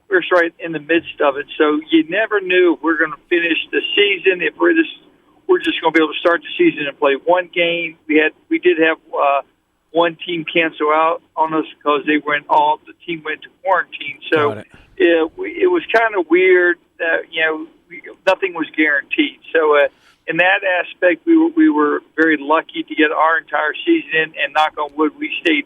were right in the midst of it. So you never knew if we're going to finish the season, if we're just going to be able to start the season and play one game. We did have one team cancel out on us because the team went to quarantine. So it was kind of weird that nothing was guaranteed. So in that aspect, we were very lucky to get our entire season in, and knock on wood, we stayed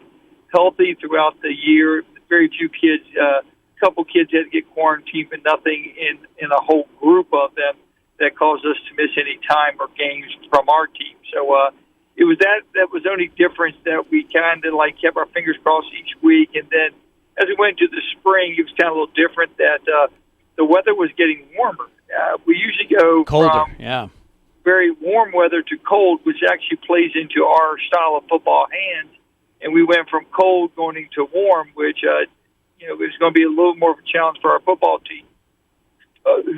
healthy throughout the year. Very few kids, a couple kids had to get quarantined, but nothing in a whole group of them that caused us to miss any time or games from our team. So it was that was the only difference, that we kind of kept our fingers crossed each week. And then as we went into the spring, it was kind of a little different, that the weather was getting warmer. We usually go colder, from very warm weather to cold, which actually plays into our style of football hands. And we went from cold going into warm, which it was going to be a little more of a challenge for our football team,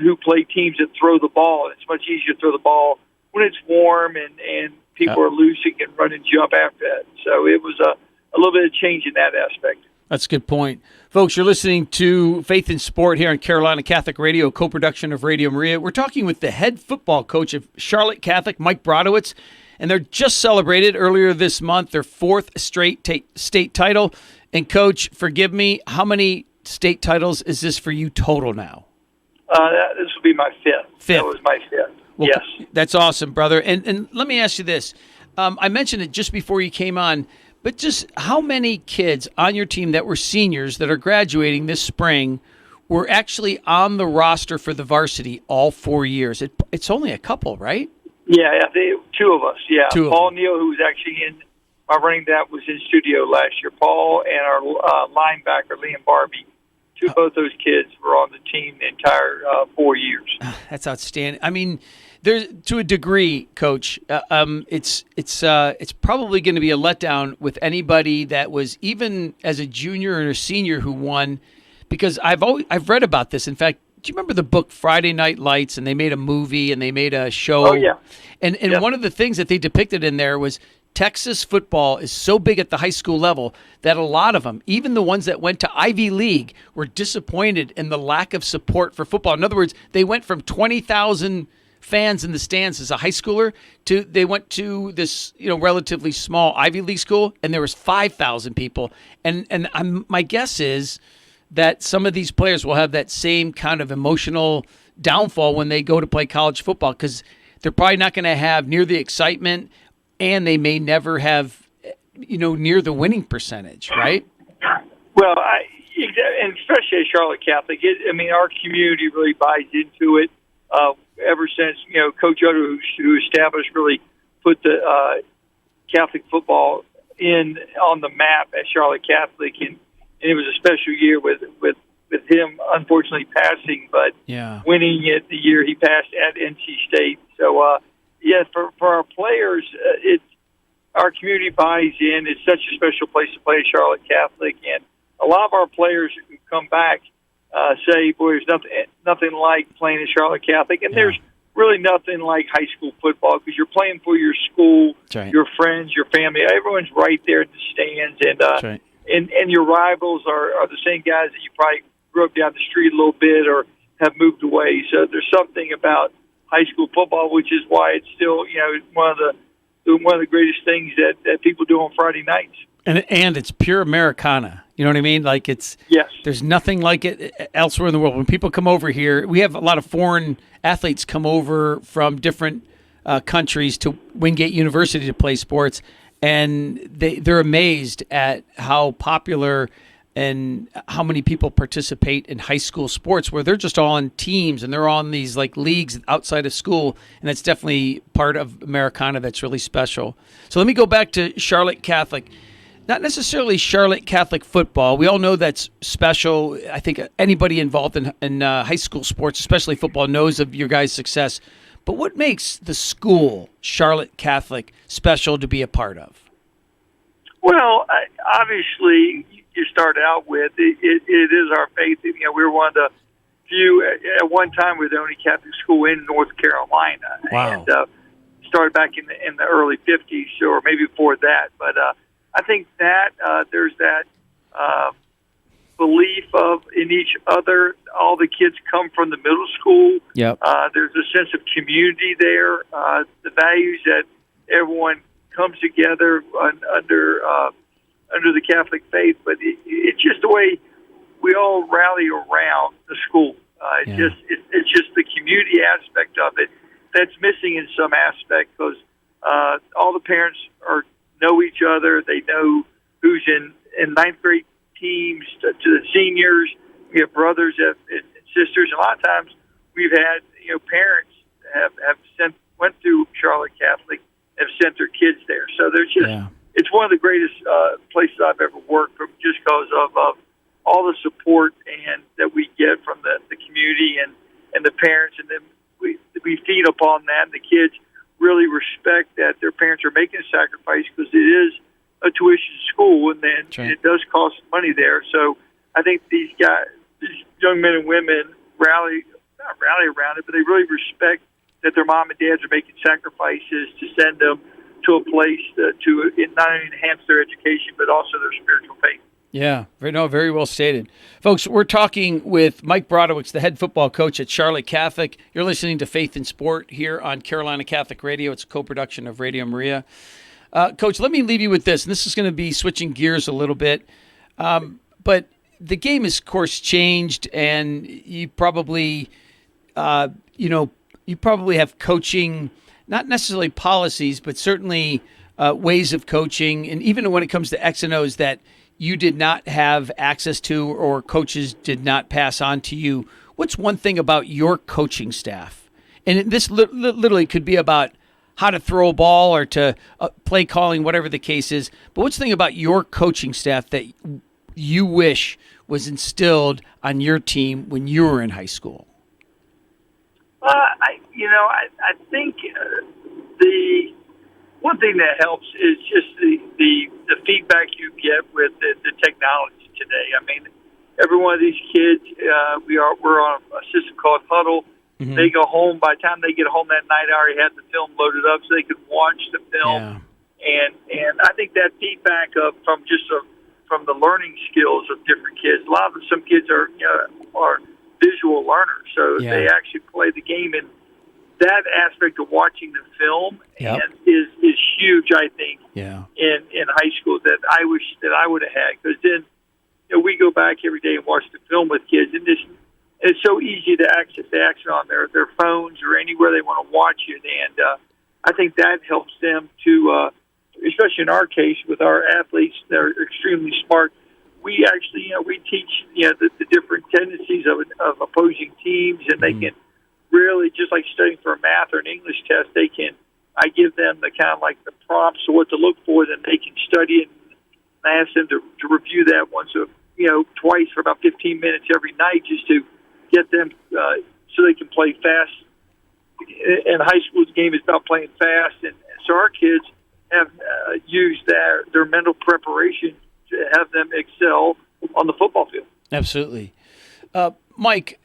who play teams that throw the ball. It's much easier to throw the ball when it's warm and people are loose and can run and jump after that. So it was a little bit of change in that aspect. That's a good point. Folks, you're listening to Faith in Sport here on Carolina Catholic Radio, a co-production of Radio Maria. We're talking with the head football coach of Charlotte Catholic, Mike Brodowocz, and they're just celebrated earlier this month their 4th straight state title. And Coach, forgive me, how many state titles is this for you total now? This will be my fifth. That was my fifth. Well, yes. That's awesome, brother. And let me ask you this. I mentioned it just before you came on, but just how many kids on your team that were seniors that are graduating this spring were actually on the roster for the varsity all 4 years? It's only a couple, right? Yeah, two of us. Yeah, Two of Paul them. Neal, who was actually in my running back, was in studio last year. Paul and our linebacker Liam Barbie. Both those kids were on the team the entire 4 years. That's outstanding. I mean, there's to a degree, Coach. It's probably going to be a letdown with anybody that was even as a junior or a senior who won, because I've read about this. In fact, do you remember the book Friday Night Lights? And they made a movie and they made a show. Oh yeah. And one of the things that they depicted in there was Texas football is so big at the high school level that a lot of them, even the ones that went to Ivy League, were disappointed in the lack of support for football. In other words, they went from 20,000 fans in the stands as a high schooler to they went to this relatively small Ivy League school and there was 5,000 people. And my guess is that some of these players will have that same kind of emotional downfall when they go to play college football, because they're probably not going to have near the excitement, and they may never have, near the winning percentage, right? Well, and especially at Charlotte Catholic, our community really buys into it. Ever since, Coach Yoder, who established, really put the Catholic football on the map at Charlotte Catholic, and it was a special year with him unfortunately passing, but winning it the year he passed at NC State. So, for our players, our community buys in. It's such a special place to play at Charlotte Catholic, and a lot of our players who come back say, "Boy, there's nothing like playing at Charlotte Catholic," and there's really nothing like high school football, because you're playing for your school, your friends, your family. Everyone's right there in the stands, and your rivals are the same guys that you probably grew up down the street a little bit or have moved away. So there's something about high school football, which is why it's still one of the greatest things that people do on Friday nights. And it's pure Americana. You know what I mean? Like there's nothing like it elsewhere in the world. When people come over here, we have a lot of foreign athletes come over from different countries to Wingate University to play sports, and they're amazed at how popular and how many people participate in high school sports, where they're just all on teams and they're on these like leagues outside of school. And that's definitely part of Americana that's really special. So let me go back to Charlotte Catholic. Not necessarily Charlotte Catholic football. We all know that's special. I think anybody involved in high school sports, especially football, knows of your guys' success. But what makes the school, Charlotte Catholic, special to be a part of? Well, obviously, you start out with it is our faith. We're one of the few. At one time, we were the only Catholic school in North Carolina. Wow. And started back in the early '50s, or maybe before that. But I think that there's that belief in each other. All the kids come from the middle school. Yep. There's a sense of community there. The values that everyone comes together under the Catholic faith, but it's just the way we all rally around the school. It's just the community aspect of it that's missing in some aspect, because all the parents know each other. They know who's in ninth grade teams to the seniors. We have brothers and sisters. And a lot of times we've had parents have went through Charlotte Catholic, have sent their kids there. So there's just it's one of the greatest places I've ever worked from, just because of all the support and that we get from the community and the parents, and then we feed upon that. And the kids really respect that their parents are making a sacrifice, because it is a tuition school, and then it does cost money there. So I think these young men and women not rally around it, but they really respect that their mom and dads are making sacrifices to send them to a place to not only enhance their education, but also their spiritual faith. Yeah, very well stated. Folks, we're talking with Mike Brodowocz, the head football coach at Charlotte Catholic. You're listening to Faith in Sport here on Carolina Catholic Radio. It's a co-production of Radio Maria. Coach, let me leave you with this, and this is going to be switching gears a little bit. But the game has, of course, changed, and you probably, you probably have coaching, not necessarily policies, but certainly ways of coaching, and even when it comes to X and O's that you did not have access to or coaches did not pass on to you. What's one thing about your coaching staff? And this literally could be about how to throw a ball or to play calling, whatever the case is. But what's the thing about your coaching staff that you wish was instilled on your team when you were in high school? I think the one thing that helps is just the feedback you get with the technology today. I mean, every one of these kids, we're on a system called Huddle. Mm-hmm. They go home. By the time they get home that night, I already had the film loaded up so they could watch the film. Yeah. And I think that feedback from the learning skills of different kids. A lot of some kids are visual learners, so they actually play the game. And that aspect of watching the film is huge, I think, in high school that I wish that I would have had. Because then we go back every day and watch the film with kids, and it's so easy to access the action on their phones or anywhere they want to watch it. And I think that helps them to, especially in our case with our athletes, they're extremely smart. We actually, we teach, the different tendencies of opposing teams, and they can really, just like studying for a math or an English test, I give them the kind of like the prompts of what to look for, then they can study it, and I ask them to review that twice for about 15 minutes every night just to get them so they can play fast. And high school's game is about playing fast, and so our kids have used their mental preparation to have them excel on the football field. Absolutely. Mike,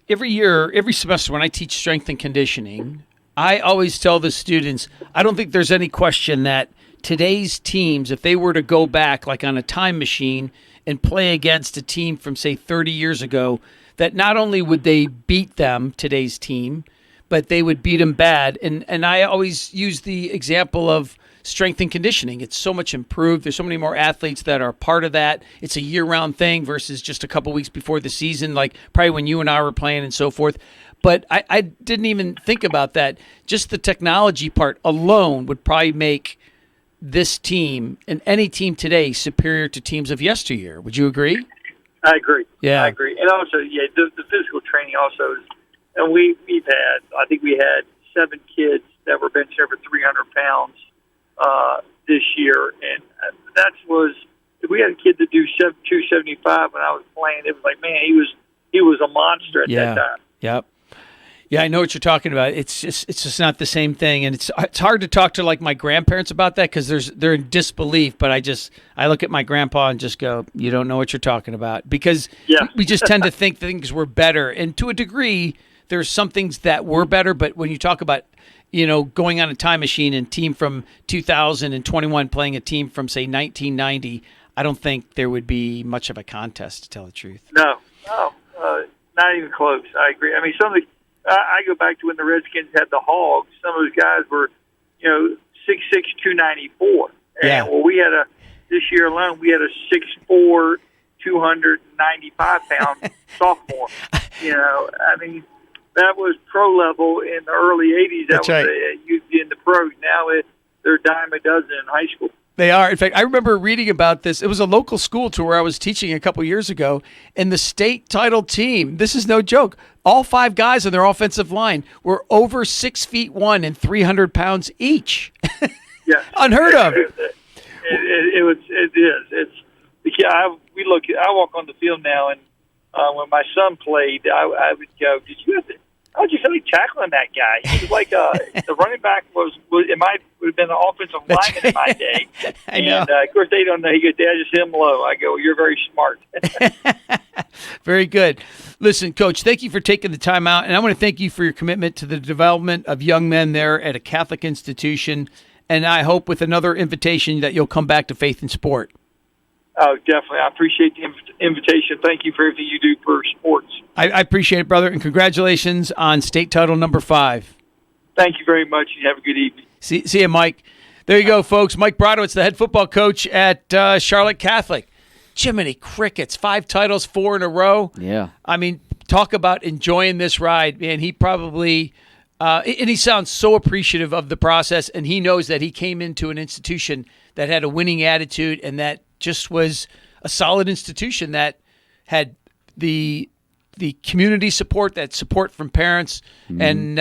every semester when I teach strength and conditioning, I always tell the students, I don't think there's any question that today's teams, if they were to go back like on a time machine and play against a team from, say, 30 years ago, that not only would they beat them, today's team, but they would beat them bad. And I always use the example of strength and conditioning. It's so much improved. There's so many more athletes that are part of that. It's a year-round thing versus just a couple weeks before the season, like probably when you and I were playing and so forth. But I didn't even think about that. Just the technology part alone would probably make this team and any team today superior to teams of yesteryear. Would you agree? I agree. Yeah. I agree. And also, the physical training also is, and we had 7 kids that were benching over 300 pounds this year, and we had a kid that do 275 when I was playing. It was like, man, he was a monster at that time. Yep. Yeah, I know what you're talking about. It's just not the same thing, and it's hard to talk to like my grandparents about that because they're in disbelief. But I look at my grandpa and just go, you don't know what you're talking about, because we just tend to think things were better, and to a degree, there's some things that were better. But when you talk about going on a time machine and team from 2021 playing a team from, say, 1990, I don't think there would be much of a contest, to tell the truth. No, not even close. I agree. I mean, I go back to when the Redskins had the Hogs. Some of those guys were, 6'6", 294. And we had this year alone, we had a 6'4", 295-pound sophomore. I mean, that was pro level in the early 80s. That was right. You'd be in the pros. Now they're a dime a dozen in high school. They are. In fact, I remember reading about this. It was a local school to where I was teaching a couple years ago, and the state title team, this is no joke, all 5 guys on their offensive line were over 6'1" and 300 pounds each. Yeah. Unheard of. It is. I walk on the field now, and when my son played, I would go, how'd you really tackling that guy? He was like the running back would have been an offensive lineman in my day. I know. And of course they don't know. He goes, Dad, just hit him low. I go, you're very smart. Very good. Listen, Coach, thank you for taking the time out, and I want to thank you for your commitment to the development of young men there at a Catholic institution. And I hope with another invitation that you'll come back to Faith in Sport. Oh, definitely. I appreciate the invitation. Thank you for everything you do for sports. I appreciate it, brother, and congratulations on state title number 5. Thank you very much, and have a good evening. See you, Mike. There you go, folks. Mike Brodowocz, the head football coach at Charlotte Catholic. Jiminy Crickets, 5 titles, 4 in a row. Yeah. I mean, talk about enjoying this ride, man. He probably, and he sounds so appreciative of the process, and he knows that he came into an institution that had a winning attitude and that just was a solid institution that had the community support, that support from parents, and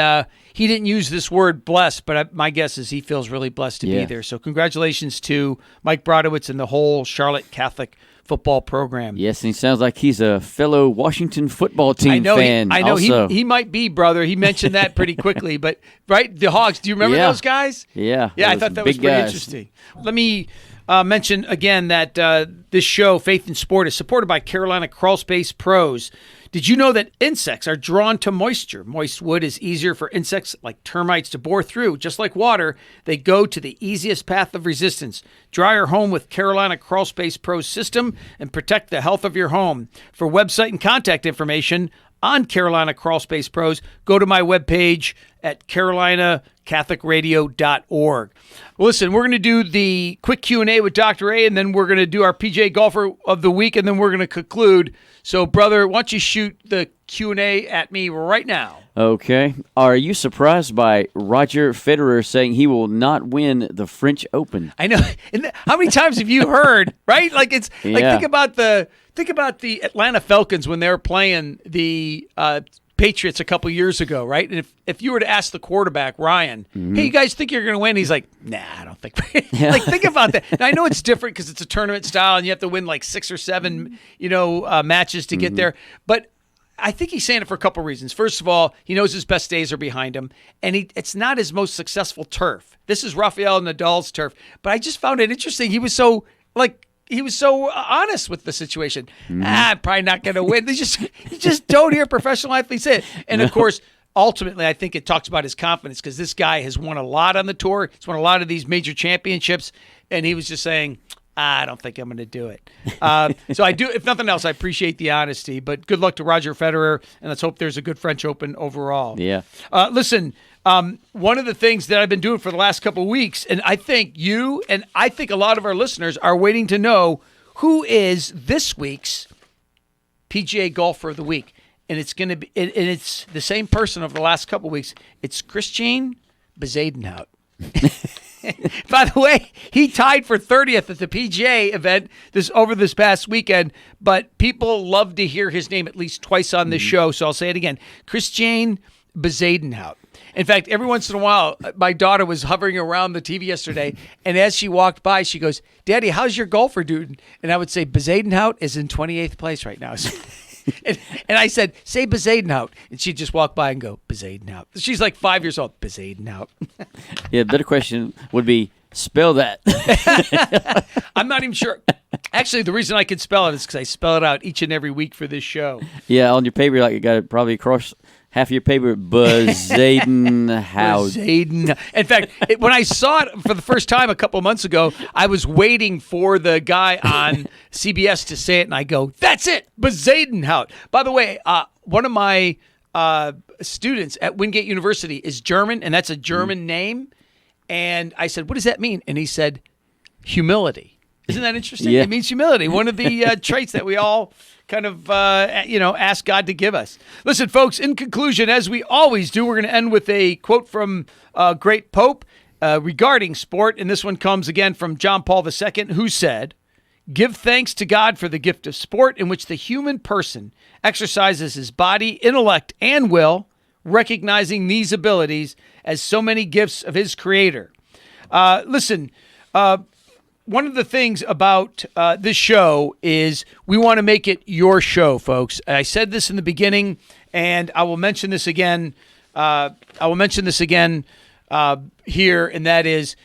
he didn't use this word blessed, but my guess is he feels really blessed to be there. So congratulations to Mike Brodowocz and the whole Charlotte Catholic football program. Yes, and he sounds like he's a fellow Washington football team fan. I know also. he might be, brother. He mentioned that pretty quickly, but right, the Hogs. Do you remember those guys? Yeah, I thought that was pretty interesting. Let me mention again that this show, Faith in Sport, is supported by Carolina Crawl Space Pros. Did you know that insects are drawn to moisture? Moist wood is easier for insects like termites to bore through. Just like water, they go to the easiest path of resistance. Dry your home with Carolina Crawl Space Pros system and protect the health of your home. For website and contact information on Carolina Crawl Space Pros, go to my webpage at carolinacatholicradio.org. Well, listen, we're going to do the quick Q&A with Dr. A, and then we're going to do our PJ Golfer of the Week, and then we're going to conclude. So, brother, why don't you shoot the Q&A at me right now? Okay. Are you surprised by Roger Federer saying he will not win the French Open? I know. And how many times have you heard, right? Like it's like think about the Atlanta Falcons when they were playing the Patriots a couple years ago, right? And if you were to ask the quarterback, Ryan, hey, you guys think you're going to win? He's like, nah, I don't think. Like, think about that. Now, I know it's different because it's a tournament style and you have to win like 6 or 7, matches to get there. But I think he's saying it for a couple reasons. First of all, he knows his best days are behind him, and it's not his most successful turf. This is Rafael Nadal's turf. But I just found it interesting. He was so honest with the situation. I'm probably not going to win. You just don't hear professional athletes say it. And, of course, ultimately, I think it talks about his confidence because this guy has won a lot on the tour. He's won a lot of these major championships, and he was just saying, I don't think I'm going to do it. So I do, if nothing else, I appreciate the honesty. But good luck to Roger Federer, and let's hope there's a good French Open overall. Yeah. Listen, one of the things that I've been doing for the last couple of weeks, and I think you and I think a lot of our listeners are waiting to know who is this week's PGA Golfer of the Week. And it's going to be, and it's the same person over the last couple of weeks. It's Christian Bezuidenhout. By the way, he tied for 30th at the PGA event this past weekend, but people love to hear his name at least twice on this show, so I'll say it again. Christian Bezuidenhout. In fact, every once in a while, my daughter was hovering around the TV yesterday, and as she walked by, she goes, Daddy, how's your golfer, dude? And I would say, Bezuidenhout is in 28th place right now. And I said, say Bezuidenhout. And she'd just walk by and go, Bezuidenhout. She's like 5 years old. Bezuidenhout. Yeah, the better question would be, spell that. I'm not even sure. Actually, the reason I can spell it is because I spell it out each and every week for this show. Yeah, on your paper, like you got it probably across half of your paper, Bezuidenhout. In fact, when I saw it for the first time a couple months ago, I was waiting for the guy on CBS to say it, and I go, that's it, Bezuidenhout. By the way, one of my students at Wingate University is German, and that's a German name. And I said, what does that mean? And he said, humility. Isn't that interesting? Yeah. It means humility, one of the traits that we all kind of, ask God to give us. Listen, folks, in conclusion, as we always do, we're going to end with a quote from great Pope regarding sport. And this one comes again from John Paul II, who said, give thanks to God for the gift of sport in which the human person exercises his body, intellect, and will, recognizing these abilities as so many gifts of his creator. One of the things about this show is we want to make it your show, folks. I said this in the beginning, and I will mention this again. Here, and that is,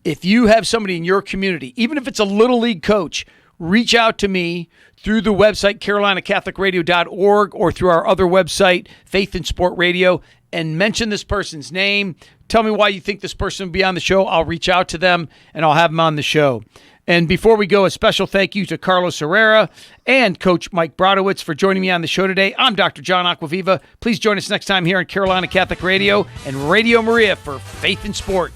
if you have somebody in your community, even if it's a little league coach, reach out to me through the website, carolinacatholicradio.org, or through our other website, Faith in Sport Radio, and mention this person's name. Tell me why you think this person will be on the show. I'll reach out to them, and I'll have them on the show. And before we go, a special thank you to Carlos Herrera and Coach Mike Brodowocz for joining me on the show today. I'm Dr. John Acquaviva. Please join us next time here on Carolina Catholic Radio and Radio Maria for Faith in Sport.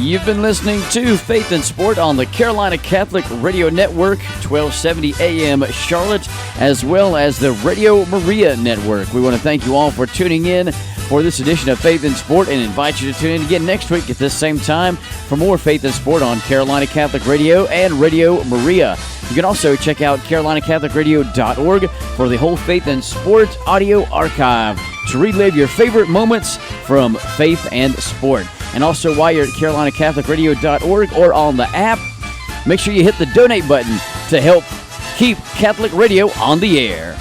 You've been listening to Faith and Sport on the Carolina Catholic Radio Network, 1270 AM Charlotte, as well as the Radio Maria Network. We want to thank you all for tuning in for this edition of Faith and Sport and invite you to tune in again next week at this same time for more Faith and Sport on Carolina Catholic Radio and Radio Maria. You can also check out carolinacatholicradio.org for the whole Faith and Sport audio archive to relive your favorite moments from Faith and Sport. And also, while you're at carolinacatholicradio.org or on the app, make sure you hit the donate button to help keep Catholic Radio on the air.